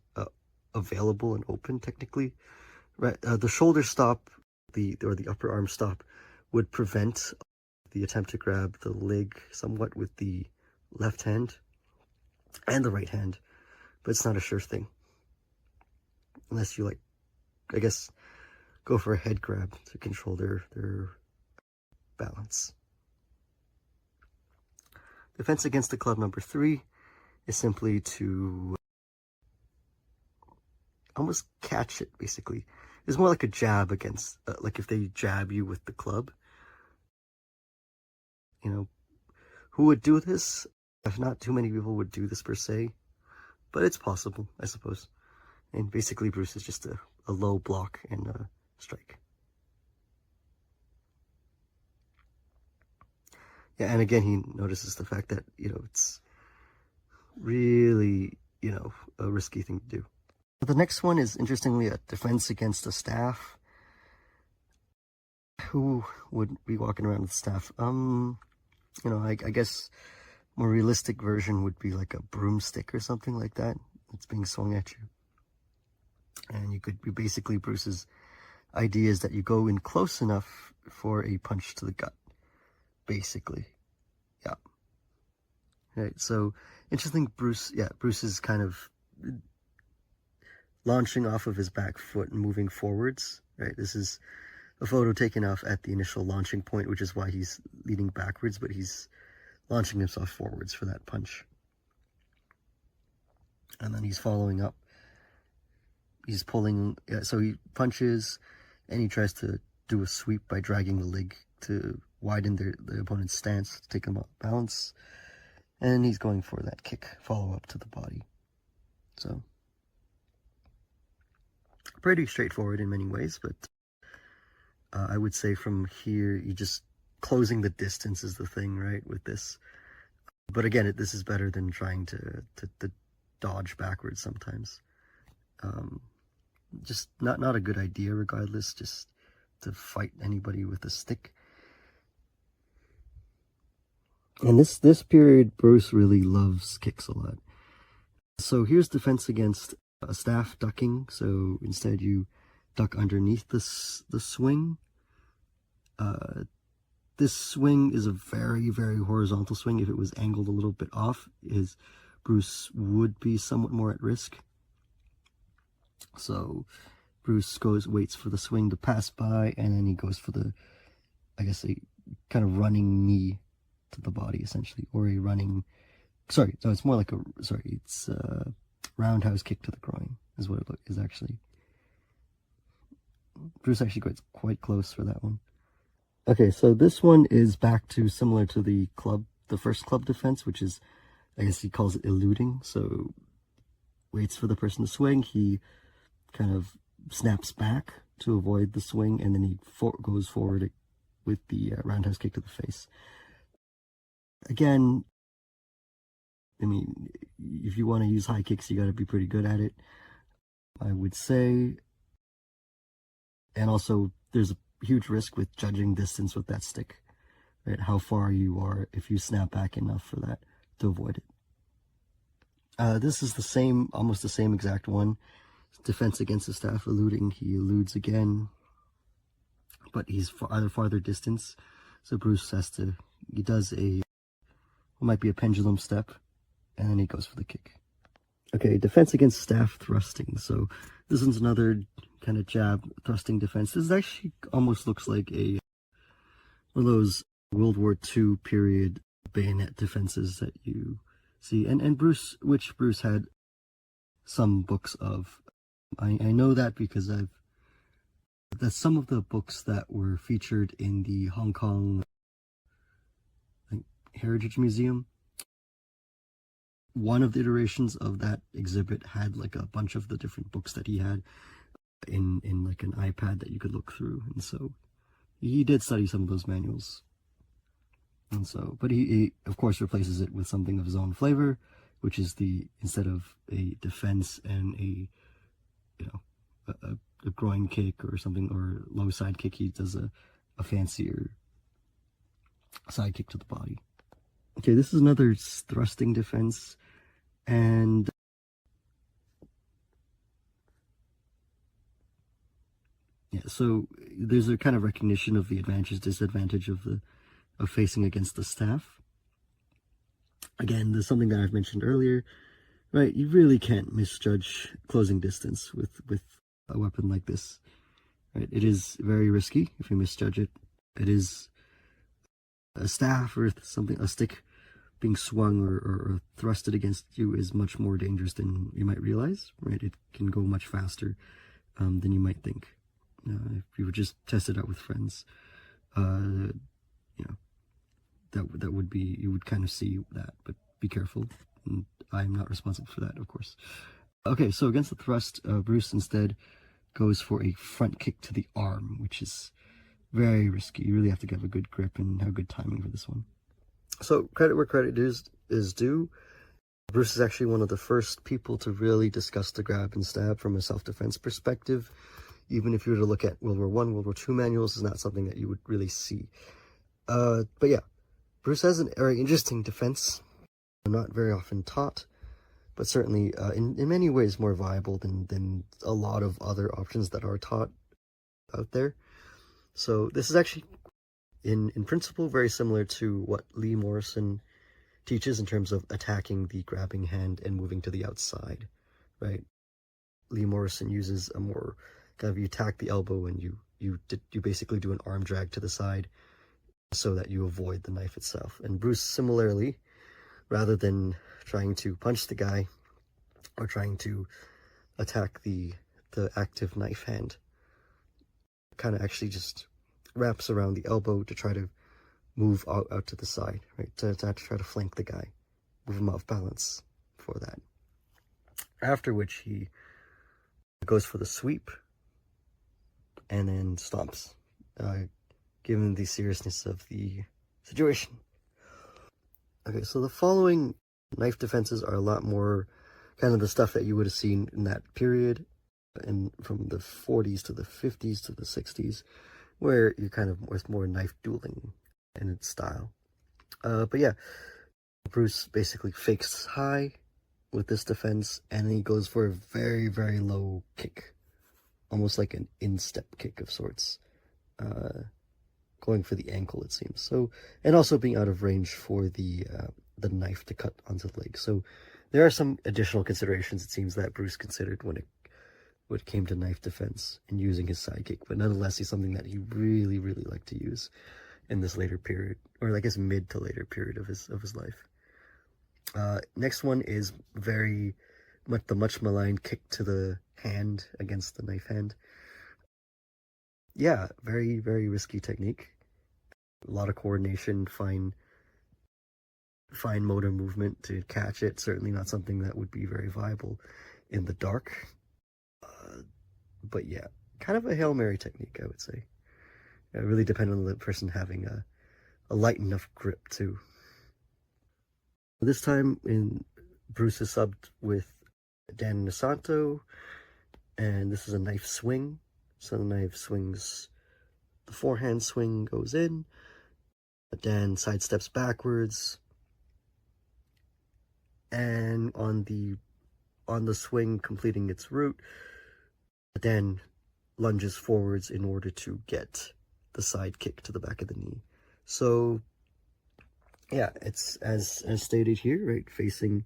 available and open technically, right? The shoulder stop, the upper arm stop, would prevent the attempt to grab the leg somewhat with the left hand and the right hand, but it's not a sure thing unless you I guess, go for a head grab to control their balance. Defense against the club number 3 is simply to almost catch it, basically. It's more like a jab against, like if they jab you with the club. You know, who would do this? If not too many people would do this per se, but it's possible, I suppose. And basically Bruce is just a low block and a strike. Yeah, and again, he notices the fact that, it's really, a risky thing to do. But the next one is, interestingly, a defense against a staff. Who would be walking around with staff? I guess more realistic version would be like a broomstick or something like that. It's being swung at you. And you could be basically Bruce's idea is that you go in close enough for a punch to the gut, basically. Yeah. Right. So interesting. Bruce is kind of launching off of his back foot and moving forwards. Right. This is a photo taken off at the initial launching point, which is why he's leaning backwards, but he's launching himself forwards for that punch. And then he's following up. He's pulling, so he punches, and he tries to do a sweep by dragging the leg to widen the opponent's stance, to take him off balance. And he's going for that kick, follow-up to the body. So, pretty straightforward in many ways, but I would say from here, you just closing the distance is the thing, right, with this. But again, this is better than trying to dodge backwards sometimes. Just not a good idea regardless, just to fight anybody with a stick. And this period, Bruce really loves kicks a lot. So here's defense against a staff ducking. So instead you duck underneath the swing. This swing is a very, very horizontal swing. If it was angled a little bit off, Bruce would be somewhat more at risk. So Bruce waits for the swing to pass by, and then he goes for a kind of running knee to the body, essentially, or a running, it's more like it's a roundhouse kick to the groin is what it is actually. Bruce actually gets quite close for that one. Okay, so this one is back to similar to the first club defense, which is, I guess he calls it eluding. So waits for the person to swing, he kind of snaps back to avoid the swing, and then he goes forward with the roundhouse kick to the face. Again, I mean, if you want to use high kicks, you got to be pretty good at it, I would say. And also, there's a huge risk with judging distance with that stick, right? How far you are if you snap back enough for that to avoid it. This is almost the same exact one. Defense against the staff, eluding. He eludes again, but he's either farther distance. So Bruce he does what might be a pendulum step, and then he goes for the kick. Okay, defense against staff thrusting. So this one's another kind of jab thrusting defense. This actually almost looks like one of those World War II period bayonet defenses that you see, and Bruce had some books of. I know that because that's some of the books that were featured in the Hong Kong Heritage Museum. One of the iterations of that exhibit had like a bunch of the different books that he had in like an iPad that you could look through, and so he did study some of those manuals. And so, but he of course replaces it with something of his own flavor, which is instead of a defense and a groin kick or something, or low side kick, he does a fancier side kick to the body. Okay, this is another thrusting defense, and yeah, so there's a kind of recognition of the advantage, disadvantage of facing against the staff. Again, there's something that I've mentioned earlier, right? You really can't misjudge closing distance with a weapon like this, right? It is very risky if you misjudge it. It is a staff or a stick being swung or thrusted against you is much more dangerous than you might realize, right? It can go much faster than you might think. If you would just test it out with friends, that would be, you would kind of see that, but be careful. And I'm not responsible for that, of course. Okay, so against the thrust, Bruce instead goes for a front kick to the arm, which is very risky. You really have to have a good grip and have good timing for this one. So credit where credit is due. Bruce is actually one of the first people to really discuss the grab and stab from a self-defense perspective. Even if you were to look at World War I, World War II manuals, is not something that you would really see. But yeah, Bruce has a very interesting defense, not very often taught, but certainly in many ways more viable than a lot of other options that are taught out there. So this is actually, in principle, very similar to what Lee Morrison teaches in terms of attacking the grabbing hand and moving to the outside, right? Lee Morrison uses a more kind of, you attack the elbow and you basically do an arm drag to the side so that you avoid the knife itself. And Bruce, similarly, rather than trying to punch the guy or trying to attack the active knife hand, kind of actually just wraps around the elbow to try to move out to the side, right? To try to flank the guy, move him off balance for that. After which he goes for the sweep and then stomps, given the seriousness of the situation. Okay, so the following knife defenses are a lot more kind of the stuff that you would have seen in that period, and from the 40s to the 50s to the 60s, where you're kind of with more knife dueling in its style. But yeah, Bruce basically fakes high with this defense, and then he goes for a very, very low kick, almost like an instep kick of sorts, going for the ankle, it seems. So, and also being out of range for the knife to cut onto the leg. So there are some additional considerations, it seems, that Bruce considered when it came to knife defense and using his sidekick, but nonetheless, he's something that he really, really liked to use in this later period, or I guess mid to later period of his life. Next one is very much the much maligned kick to the hand against the knife hand. Yeah, very, very risky technique. A lot of coordination, fine motor movement to catch it. Certainly not something that would be very viable in the dark. But yeah, kind of a Hail Mary technique, I would say. It really depends on the person having a light enough grip too. This time Bruce is subbed with Dan Inosanto, and this is a knife swing. So the knife swings, the forehand swing goes in, Dan sidesteps backwards, and on the swing completing its route, Dan lunges forwards in order to get the side kick to the back of the knee. So yeah, it's as stated here, right? Facing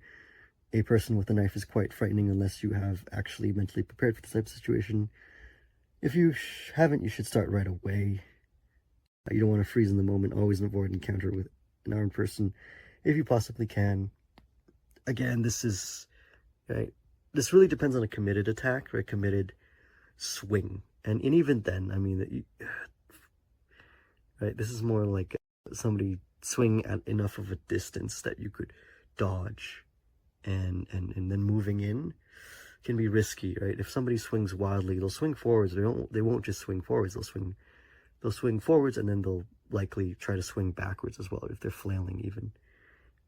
a person with a knife is quite frightening unless you have actually mentally prepared for this type of situation. If you haven't, you should start right away. You don't want to freeze in the moment. Always avoid encounter with an armed person if you possibly can. Again, this is, right? This really depends on a committed attack, right? Committed swing. And even then, I mean, right? This is more like somebody swing at enough of a distance that you could dodge, and then moving in can be risky, right? If somebody swings wildly, they'll swing forwards. They won't just swing forwards. They'll swing forwards, and then they'll likely try to swing backwards as well if they're flailing even.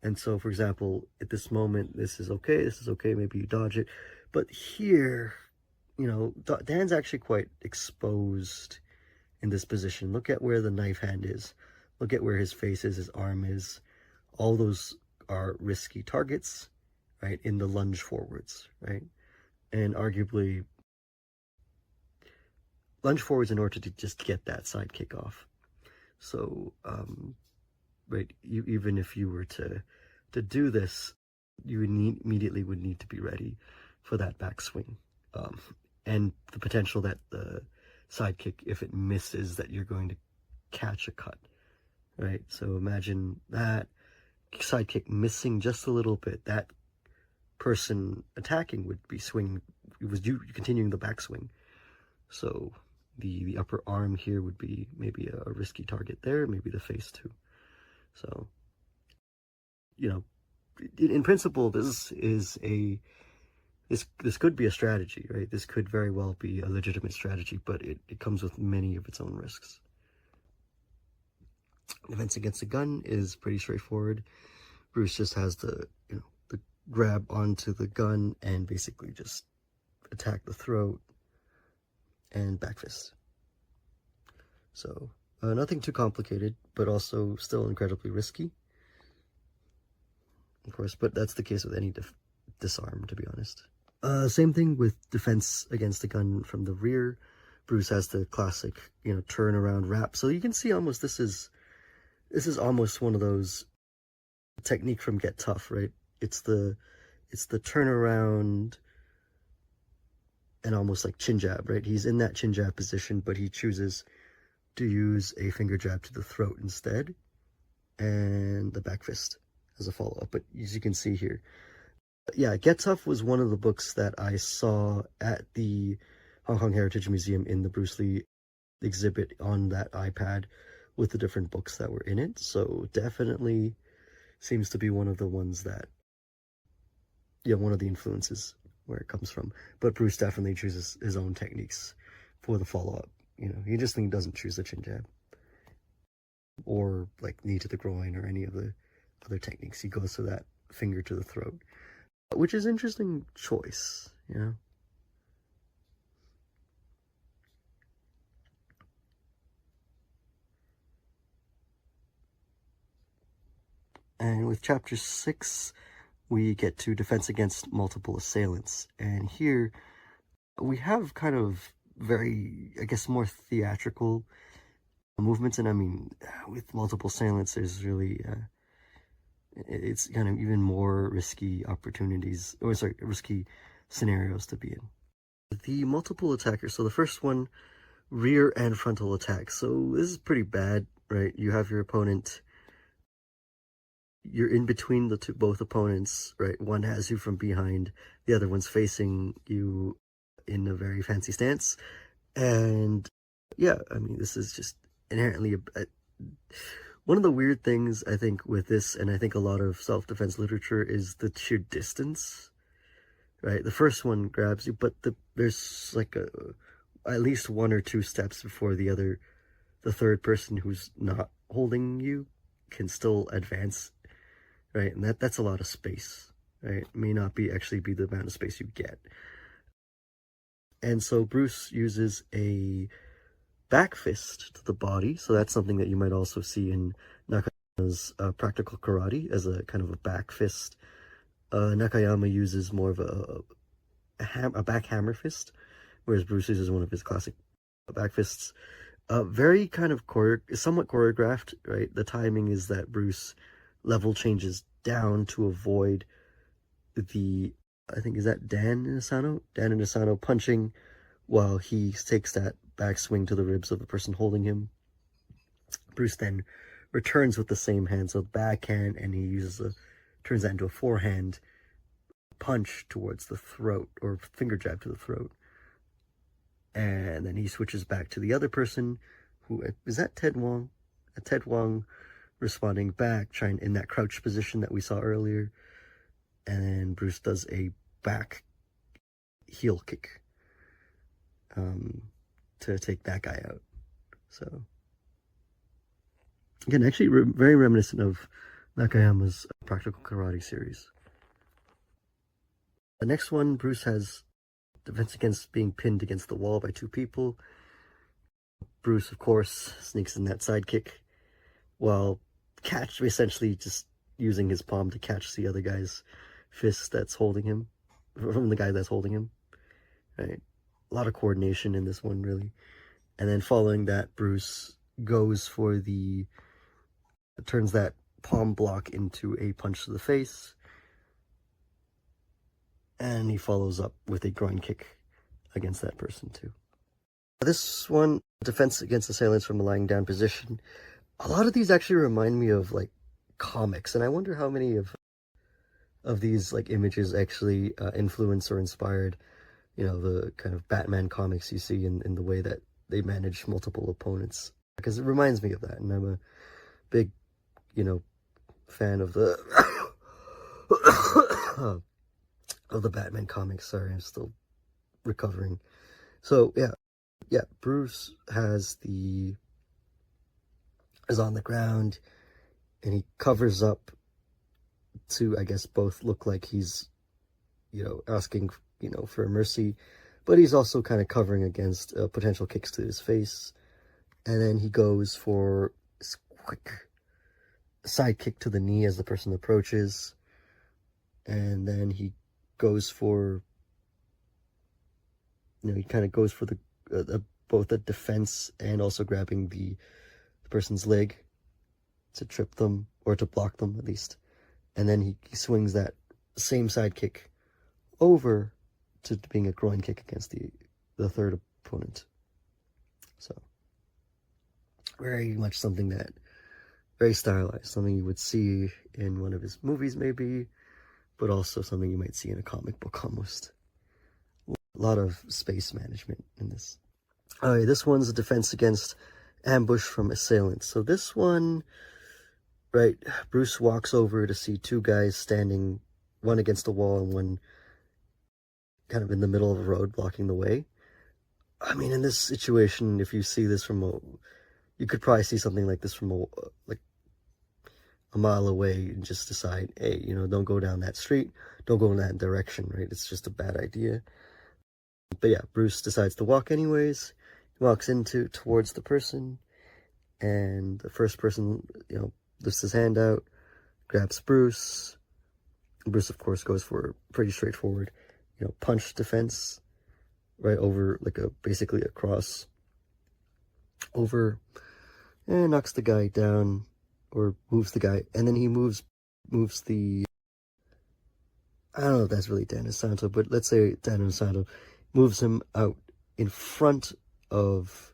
And so, for example, at this moment, this is okay. Maybe you dodge it, but here, you know, Dan's actually quite exposed in this position. Look at where the knife hand is. Look at where his face is, his arm is. All those are risky targets, right, in the lunge forwards, right? And arguably, lunge forwards in order to just get that side kick off. So, right, even if you were to do this, you would immediately need to be ready for that backswing. And the potential that the side kick, if it misses, that you're going to catch a cut, right? So imagine that side kick missing just a little bit. That person attacking would be swinging. It was you continuing the backswing. So the upper arm here would be maybe a risky target there, maybe the face too. So, you know, in principle, this could be a strategy, right? This could very well be a legitimate strategy, but it comes with many of its own risks. Defense against the gun is pretty straightforward. Bruce just has the, the grab onto the gun and basically just attack the throat and back fist. So, nothing too complicated, but also still incredibly risky. Of course, but that's the case with any disarm, to be honest. Same thing with defense against the gun from the rear. Bruce has the classic, turn around wrap. So you can see almost this is almost one of those technique from Get Tough, right? It's the turnaround and almost like chin jab, right? He's in that chin jab position, but he chooses to use a finger jab to the throat instead, and the back fist as a follow-up. But as you can see here, yeah, Get Tough was one of the books that I saw at the Hong Kong Heritage Museum in the Bruce Lee exhibit on that iPad with the different books that were in it. So definitely seems to be one of the ones that, one of the influences where it comes from. But Bruce definitely chooses his own techniques for the follow-up. He just doesn't choose the chin jab or like knee to the groin or any of the other techniques. He goes for that finger to the throat, which is an interesting choice, And with chapter 6, we get to defense against multiple assailants. And here we have kind of very, I guess, more theatrical movements. And I mean, with multiple assailants, there's really, it's kind of even more risky opportunities, or sorry, risky scenarios to be in. The multiple attackers. So the first one, rear and frontal attack. So this is pretty bad, right? You have your opponent, you're in between both opponents, right? One has you from behind, the other one's facing you in a very fancy stance. And yeah, I mean, this is just inherently one of the weird things I think with this, and I think a lot of self-defense literature, is the sheer distance, right? The first one grabs you, but there's like at least one or two steps before the third person who's not holding you can still advance, right? And that's a lot of space, right? It may not actually be the amount of space you get. And so Bruce uses a back fist to the body. So that's something that you might also see in Nakayama's Practical Karate as a kind of a back fist. Nakayama uses more of a back hammer fist, whereas Bruce uses one of his classic back fists. Very kind of somewhat choreographed, right? The timing is that Bruce level changes down to avoid I think, is that Dan Inosanto? Dan Inosanto punching while he takes that backswing to the ribs of the person holding him. Bruce then returns with the same hand, so backhand, and he turns that into a forehand punch towards the throat, or finger jab to the throat. And then he switches back to the other person, who, is that Ted Wong? Ted Wong responding back, trying in that crouch position that we saw earlier. And then Bruce does a back heel kick to take that guy out. So, again, actually very reminiscent of Nakayama's Practical Karate series. The next one, Bruce has defense against being pinned against the wall by two people. Bruce, of course, sneaks in that sidekick while essentially just using his palm to catch the other guy's fist that's holding him, from the guy that's holding him, right? A lot of coordination in this one, really. And then following that, Bruce goes for turns that palm block into a punch to the face, and he follows up with a groin kick against that person too. This one, defense against assailants from a lying down position. A lot of these actually remind me of like comics, and I wonder how many of these like images actually influence or inspired, the kind of Batman comics you see in the way that they manage multiple opponents, because it reminds me of that. And I'm a big, fan of the of the Batman comics. Sorry, I'm still recovering. So yeah, Bruce has the is on the ground, and he covers up to, I guess, both look like he's, asking, for mercy, but he's also kind of covering against potential kicks to his face. And then he goes for this quick side kick to the knee as the person approaches. And then he goes for, he kind of goes for both the defense and also grabbing the person's leg to trip them, or to block them at least. And then he swings that same side kick over to being a groin kick against the third opponent. So very much something that, very stylized, something you would see in one of his movies maybe, but also something you might see in a comic book almost. A lot of space management in this. Alright, this one's a defense against ambush from assailants. So this one, right, Bruce walks over to see two guys standing, one against a wall and one kind of in the middle of a road blocking the way. I mean, in this situation, if you see this you could probably see something like this from a mile away and just decide, hey, don't go down that street, don't go in that direction, right? It's just a bad idea. But yeah, Bruce decides to walk anyways. He walks towards the person, and the first person, lifts his hand out, grabs Bruce. Bruce, of course, goes for a pretty straightforward, punch defense, right over, basically a cross over, and knocks the guy down, or moves the guy, and then he moves the, I don't know if that's really Dan Inosanto, but let's say Dan Inosanto moves him out in front of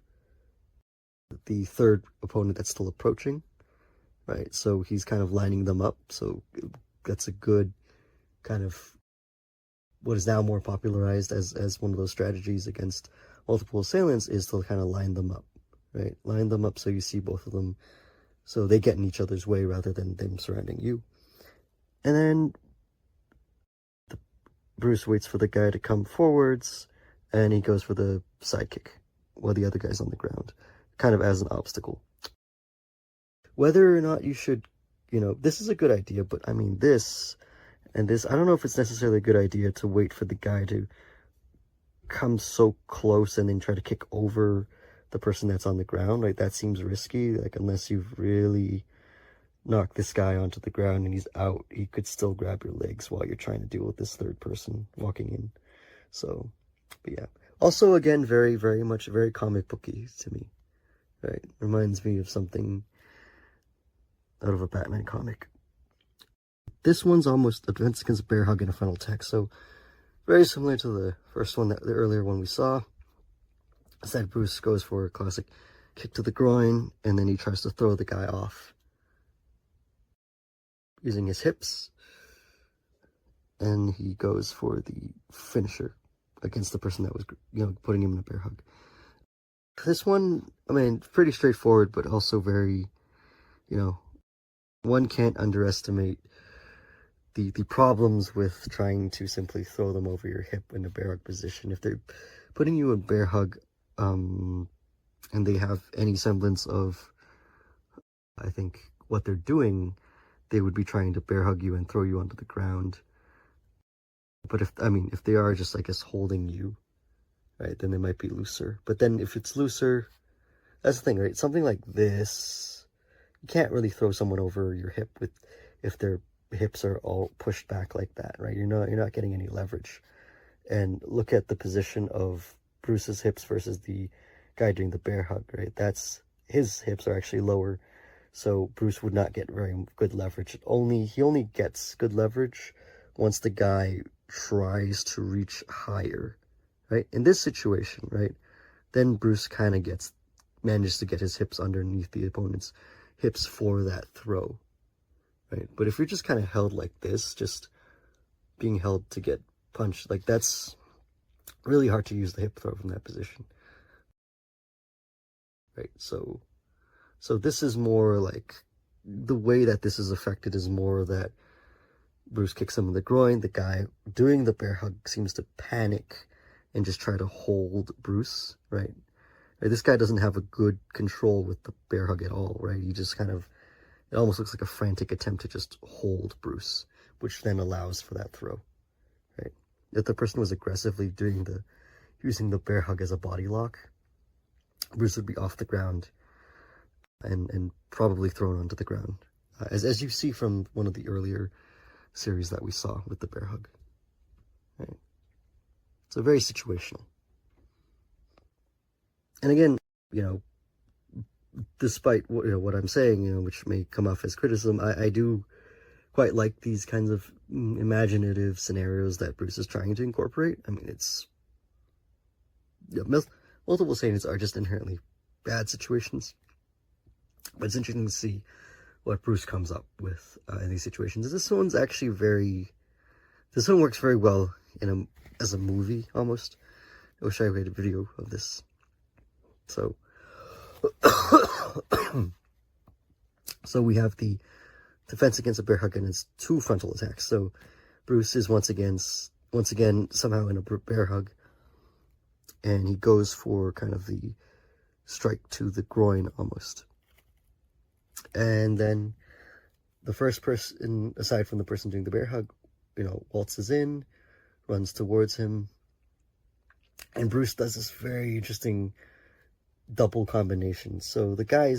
the third opponent that's still approaching, right? So he's kind of lining them up, so that's a good kind of what is now more popularized as one of those strategies against multiple assailants, is to kind of line them up, right? Line them up so you see both of them, so they get in each other's way rather than them surrounding you. And then Bruce waits for the guy to come forwards, and he goes for the sidekick while the other guy's on the ground, kind of as an obstacle. Whether or not you should, this is a good idea, but I mean, this, I don't know if it's necessarily a good idea to wait for the guy to come so close and then try to kick over the person that's on the ground. Like, that seems risky. Like, unless you've really knocked this guy onto the ground and he's out, he could still grab your legs while you're trying to deal with this third person walking in. So, but yeah. Also, again, very, very much, very comic booky to me, right? Reminds me of something out of a Batman comic. This one's almost a defense against a bear hug and a frontal attack, so very similar to the first one, the earlier one we saw. Instead, Bruce goes for a classic kick to the groin, and then he tries to throw the guy off using his hips, and he goes for the finisher against the person that was, putting him in a bear hug. This one, I mean, pretty straightforward, but also very, one can't underestimate the problems with trying to simply throw them over your hip in a bear hug position. If they're putting you in bear hug, and they have any semblance of, I think, what they're doing, they would be trying to bear hug you and throw you onto the ground. But if they are just, I guess, holding you, right, then they might be looser. But then if it's looser, that's the thing, right? Something like this, you can't really throw someone over your hip if their hips are all pushed back like that, right? You're not getting any leverage. And look at the position of Bruce's hips versus the guy doing the bear hug, right? His hips are actually lower, so Bruce would not get very good leverage. He only gets good leverage once the guy tries to reach higher, right? In this situation, right, then Bruce kind of manages to get his hips underneath the opponent's hips for that throw, right? But if you're just kind of held like this, just being held to get punched, like, that's really hard to use the hip throw from that position, right? So this is more like, the way that this is affected is more that Bruce kicks him in the groin. The guy doing the bear hug seems to panic and just try to hold Bruce, right? Right? This guy doesn't have a good control with the bear hug at all, right? He just kind of, it almost looks like a frantic attempt to just hold Bruce, which then allows for that throw, right? If the person was aggressively using the bear hug as a body lock, Bruce would be off the ground and probably thrown onto the ground, as you see from one of the earlier series that we saw with the bear hug. Right? So very situational. And again, despite what I'm saying, which may come off as criticism, I do quite like these kinds of imaginative scenarios that Bruce is trying to incorporate. I mean, it's multiple scenes are just inherently bad situations, but it's interesting to see what Bruce comes up with in these situations. This one works very well as a movie almost. I wish I had a video of this. So so we have the defense against a bear hug and its 2 frontal attacks. So Bruce is once again somehow in a bear hug, and he goes for kind of the strike to the groin almost. And then the first person, aside from the person doing the bear hug, waltzes in, runs towards him, and Bruce does this very interesting double combination. So the guy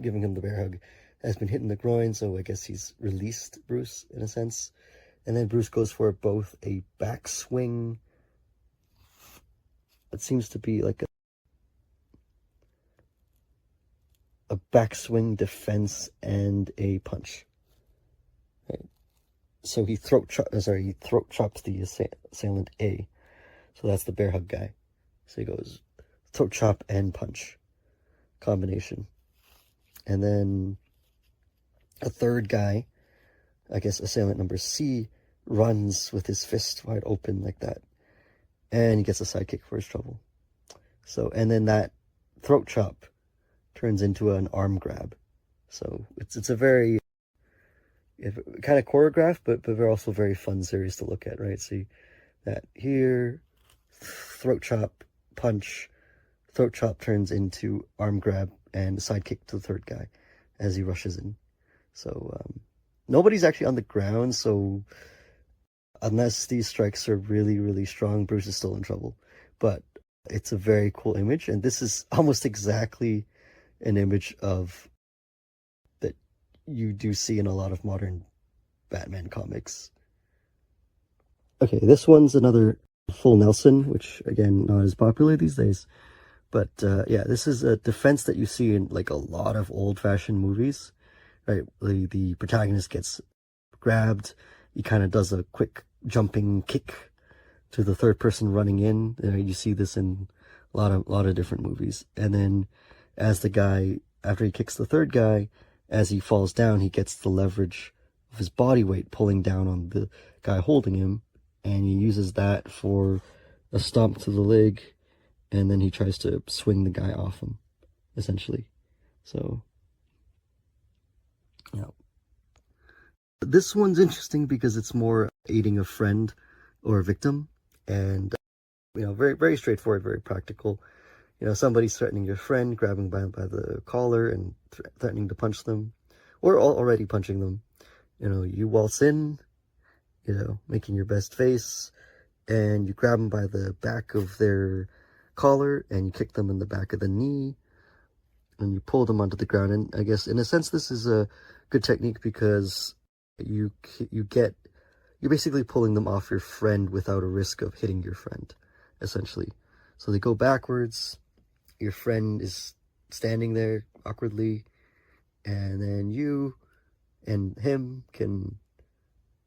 giving him the bear hug has been hit in the groin, so I guess he's released Bruce in a sense. And then Bruce goes for both a backswing. It seems to be like a backswing defense and a punch. Right. So he throat chops the assailant A. So that's the bear hug guy. So he goes throat chop and punch combination. And then a third guy, I guess assailant number C, runs with his fist wide open like that. And he gets a sidekick for his trouble. So, and then that throat chop turns into an arm grab. So it's a very kind of choreographed, but also very fun series to look at, right? See that here, throat chop, punch, throat chop turns into arm grab and sidekick to the third guy as he rushes in. So nobody's actually on the ground, so unless these strikes are really, really strong, Bruce is still in trouble. But it's a very cool image, and this is almost exactly an image of that you do see in a lot of modern Batman comics. Okay, this one's another full Nelson, which again, not as popular these days. But yeah, this is a defense that you see in like a lot of old-fashioned movies, right? The protagonist gets grabbed, he kind of does a quick jumping kick to the third person running in. You see this in a lot of different movies. And then as the guy, after he kicks the third guy, as he falls down, he gets the leverage of his body weight pulling down on the guy holding him, and he uses that for a stomp to the leg, and then he tries to swing the guy off him, essentially. So, yeah. This one's interesting because it's more aiding a friend or a victim, and very, very straightforward, very practical. Somebody's threatening your friend, grabbing by the collar and threatening to punch them, or already punching them. You waltz in, making your best face, and you grab them by the back of their collar, and you kick them in the back of the knee, and you pull them onto the ground. And I guess, in a sense, this is a good technique because you're basically pulling them off your friend without a risk of hitting your friend, essentially. So they go backwards, your friend is standing there awkwardly, and then you and him can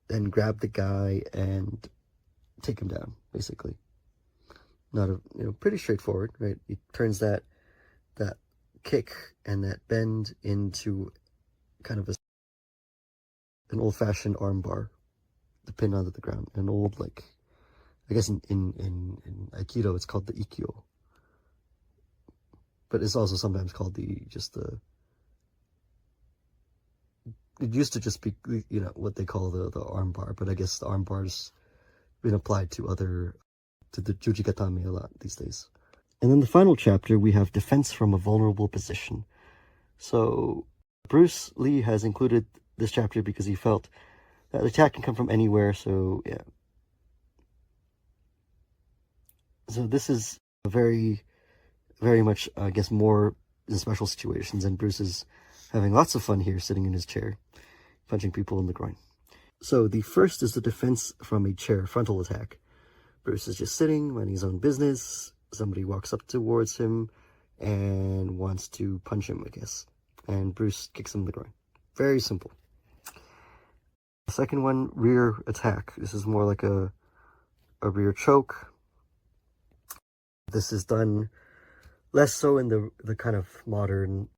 then grab the guy and take him down, basically. Pretty straightforward, right? It turns that kick and that bend into kind of an old-fashioned arm bar to pin onto the ground. An old, I guess in Aikido it's called the Ikkyo. But it's also sometimes called it used to just be, what they call the arm bar, but I guess the arm bar's been applied to the Jujigatame a lot these days. And then the final chapter, we have defense from a vulnerable position. So Bruce Lee has included this chapter because he felt that the attack can come from anywhere, so yeah. So this is a very much, I guess, more in special situations, and Bruce is having lots of fun here, sitting in his chair, punching people in the groin. So the first is the defense from a chair frontal attack. Bruce is just sitting, minding his own business. Somebody walks up towards him and wants to punch him, I guess. And Bruce kicks him in the groin. Very simple. The second one, rear attack. This is more like a rear choke. This is done less so in the kind of modern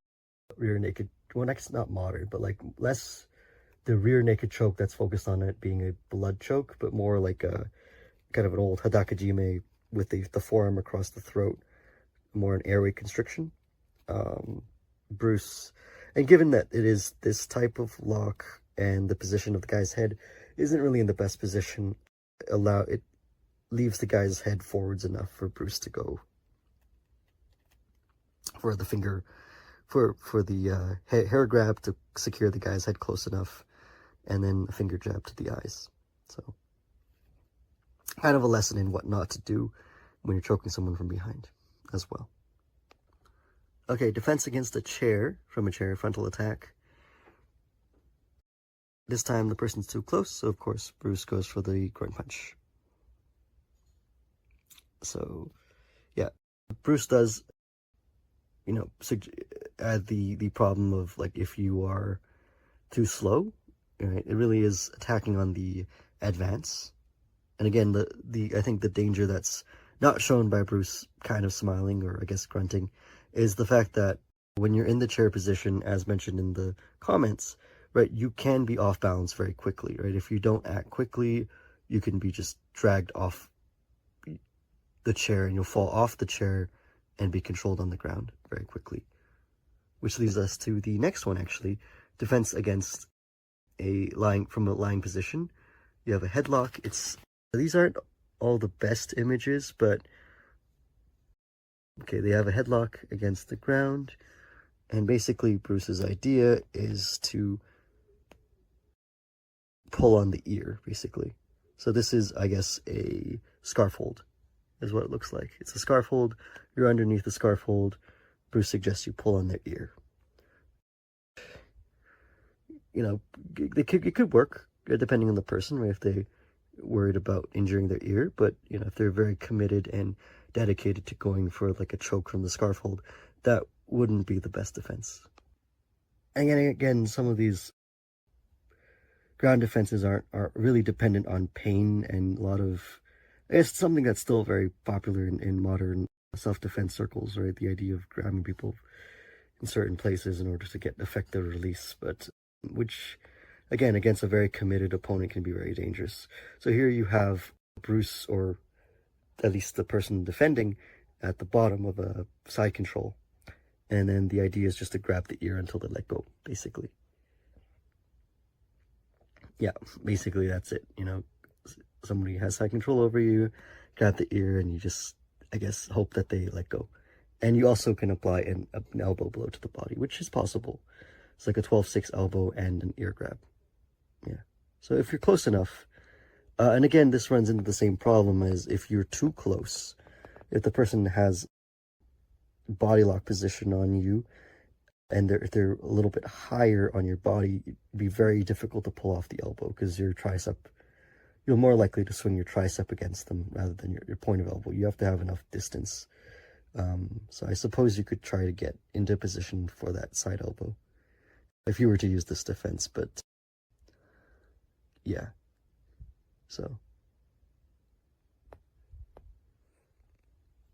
rear naked, well, it's not modern, but like less the rear naked choke that's focused on it being a blood choke, but more like a kind of an old hadakajime with the forearm across the throat, more an airway constriction. Bruce, and given that it is this type of lock and the position of the guy's head isn't really in the best position, it leaves the guy's head forwards enough for Bruce to go for the finger, for the hair grab to secure the guy's head close enough, and then a finger jab to the eyes. So kind of a lesson in what not to do when you're choking someone from behind as well. Okay, defense against a chair, from a chair, frontal attack. This time the person's too close, so of course Bruce goes for the groin punch. So, yeah, Bruce does, add the problem of, like, if you are too slow, right, it really is attacking on the advance. And again, I think the danger that's not shown by Bruce kind of smiling, or I guess grunting, is the fact that when you're in the chair position, as mentioned in the comments, right, you can be off balance very quickly, right? If you don't act quickly, you can be just dragged off the chair, and you'll fall off the chair and be controlled on the ground very quickly. Which leads us to the next one, actually, defense against from a lying position. You have a headlock. These aren't all the best images, but okay, they have a headlock against the ground, and basically Bruce's idea is to pull on the ear, basically. So this is, I guess, a scarf hold, is what it looks like. It's a scarf hold. You're underneath the scarf hold. Bruce suggests you pull on their ear. It could work, depending on the person, right? If they worried about injuring their ear, but if they're very committed and dedicated to going for like a choke from the scarf hold, that wouldn't be the best defense. And again, some of these ground defenses aren't really dependent on pain, and it's something that's still very popular in modern self-defense circles, right? The idea of grabbing people in certain places in order to get effective release, but which, again, against a very committed opponent can be very dangerous. So here you have Bruce, or at least the person defending, at the bottom of a side control. And then the idea is just to grab the ear until they let go, basically. Yeah, basically that's it. Somebody has side control over you, grab the ear, and you just, I guess, hope that they let go. And you also can apply an elbow blow to the body, which is possible. It's like a 12-6 elbow and an ear grab. Yeah. So if you're close enough, and again, this runs into the same problem as if you're too close. If the person has body lock position on you, and if they're a little bit higher on your body, it'd be very difficult to pull off the elbow, because you're more likely to swing your tricep against them rather than your point of elbow. You have to have enough distance. So I suppose you could try to get into position for that side elbow if you were to use this defense, but yeah. So,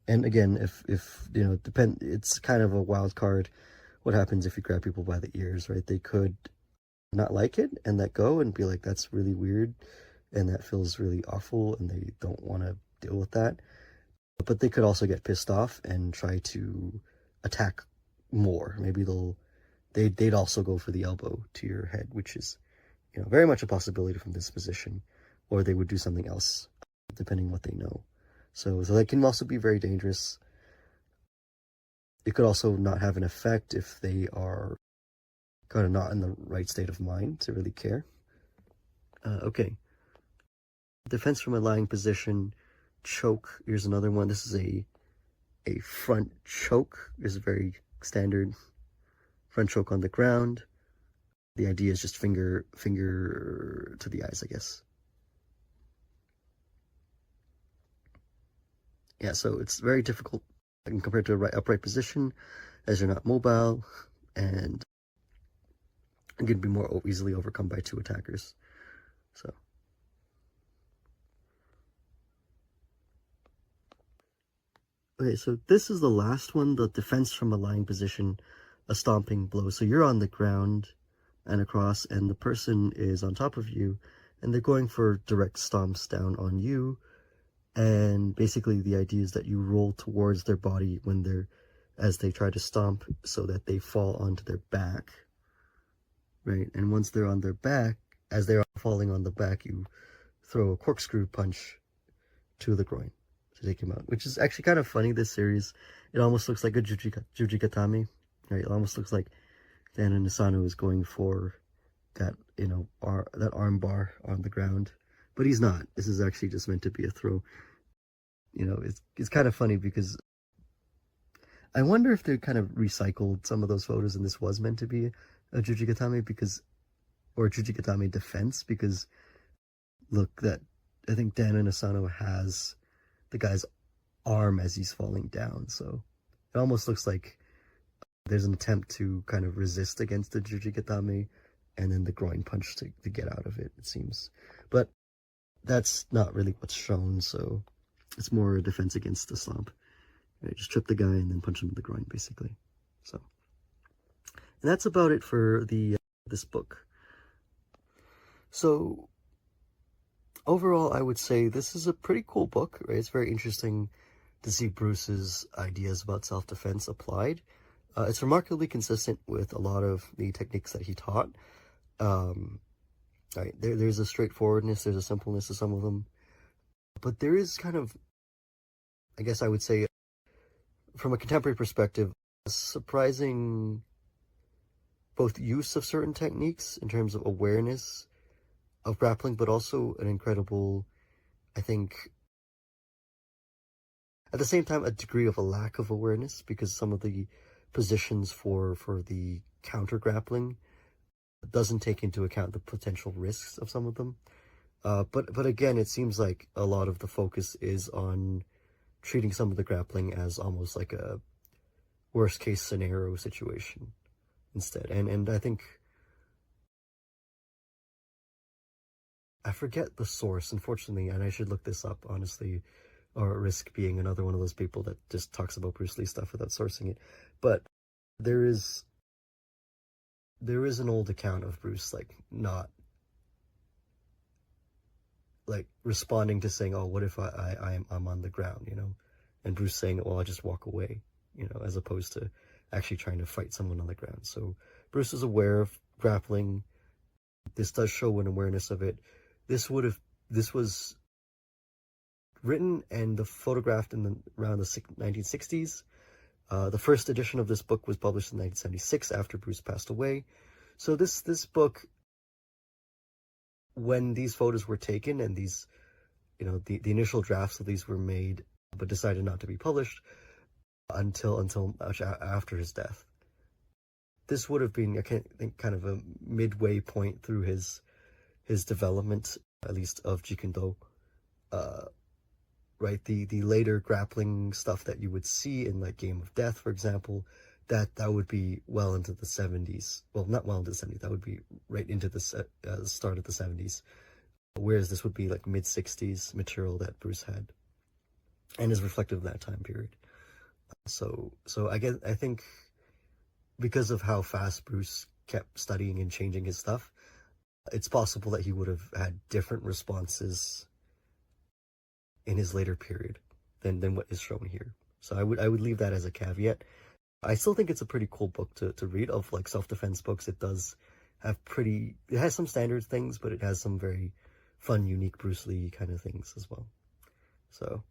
and again, if it's kind of a wild card. What happens if you grab people by the ears, right? They could not like it and let go and be like, that's really weird, and that feels really awful, and they don't want to deal with that. But they could also get pissed off and try to attack more. Maybe they'd also go for the elbow to your head, which is, very much a possibility from this position, or they would do something else, depending on what they know. So that can also be very dangerous. it could also not have an effect if they are kind of not in the right state of mind to really care. Okay. Defense from a lying position. Choke. Here's another one. This is a front choke. This is very standard front choke on the ground. The idea is just finger to the eyes, I guess. Yeah, so it's very difficult compared to a upright position, as you're not mobile, and it can be more easily overcome by two attackers. So. Okay, so this is the last one, the defense from a lying position, a stomping blow. So you're on the ground and across, and the person is on top of you, and they're going for direct stomps down on you. And basically the idea is that you roll towards their body as they try to stomp, so that they fall onto their back, right? And once they're on their back, as they're falling on the back, you throw a corkscrew punch to the groin to take him out, which is actually kind of funny. This series, it almost looks like a Jujigatame, right? It almost looks like Dan Inosanto is going for that, that arm bar on the ground, but he's not. This is actually just meant to be a throw. It's kind of funny because I wonder if they kind of recycled some of those photos and this was meant to be a Jujigatame or a Jujigatame defense, because look, that I think Dan Inosanto has the guy's arm as he's falling down, so it almost looks like there's an attempt to kind of resist against the Jujigatame and then the groin punch to get out of it seems. But that's not really what's shown, so it's more a defense against the stomp. Right, just trip the guy and then punch him in the groin, basically. So, and that's about it for this book. So, overall, I would say this is a pretty cool book, right? It's very interesting to see Bruce's ideas about self-defense applied. It's remarkably consistent with a lot of the techniques that he taught. Right, there's a straightforwardness, there's a simpleness to some of them, but there is kind of, I guess I would say, from a contemporary perspective, a surprising both use of certain techniques in terms of awareness of grappling, but also an incredible, I think, at the same time, a degree of a lack of awareness, because some of the positions for the counter grappling doesn't take into account the potential risks of some of them. But again, it seems like a lot of the focus is on treating some of the grappling as almost like a worst case scenario situation instead. And I think, I forget the source, unfortunately, and I should look this up, honestly, or risk being another one of those people that just talks about Bruce Lee stuff without sourcing it. But there is an old account of Bruce, not responding to saying, oh, what if I'm on the ground, and Bruce saying, well, I'll just walk away, as opposed to actually trying to fight someone on the ground. So Bruce is aware of grappling. This does show an awareness of it. This was written and photographed around the 1960s. The first edition of this book was published in 1976 after Bruce passed away. So this book, when these photos were taken and these, the initial drafts of these were made, but decided not to be published until much after his death. This would have been, I think, kind of a midway point through his development, at least of Jiu-Jitsu. Right, the later grappling stuff that you would see in Game of Death, for example, that would be well into the 70s. Well, not well into the 70s. That would be right into the start of the 70s. Whereas this would be mid 60s material that Bruce had, and is reflective of that time period. So I think because of how fast Bruce kept studying and changing his stuff, it's possible that he would have had different responses in his later period than what is shown here. So I would leave that as a caveat. I still think it's a pretty cool book to read. Of self-defense books, it does have it has some standard things, but it has some very fun, unique Bruce Lee kind of things as well. So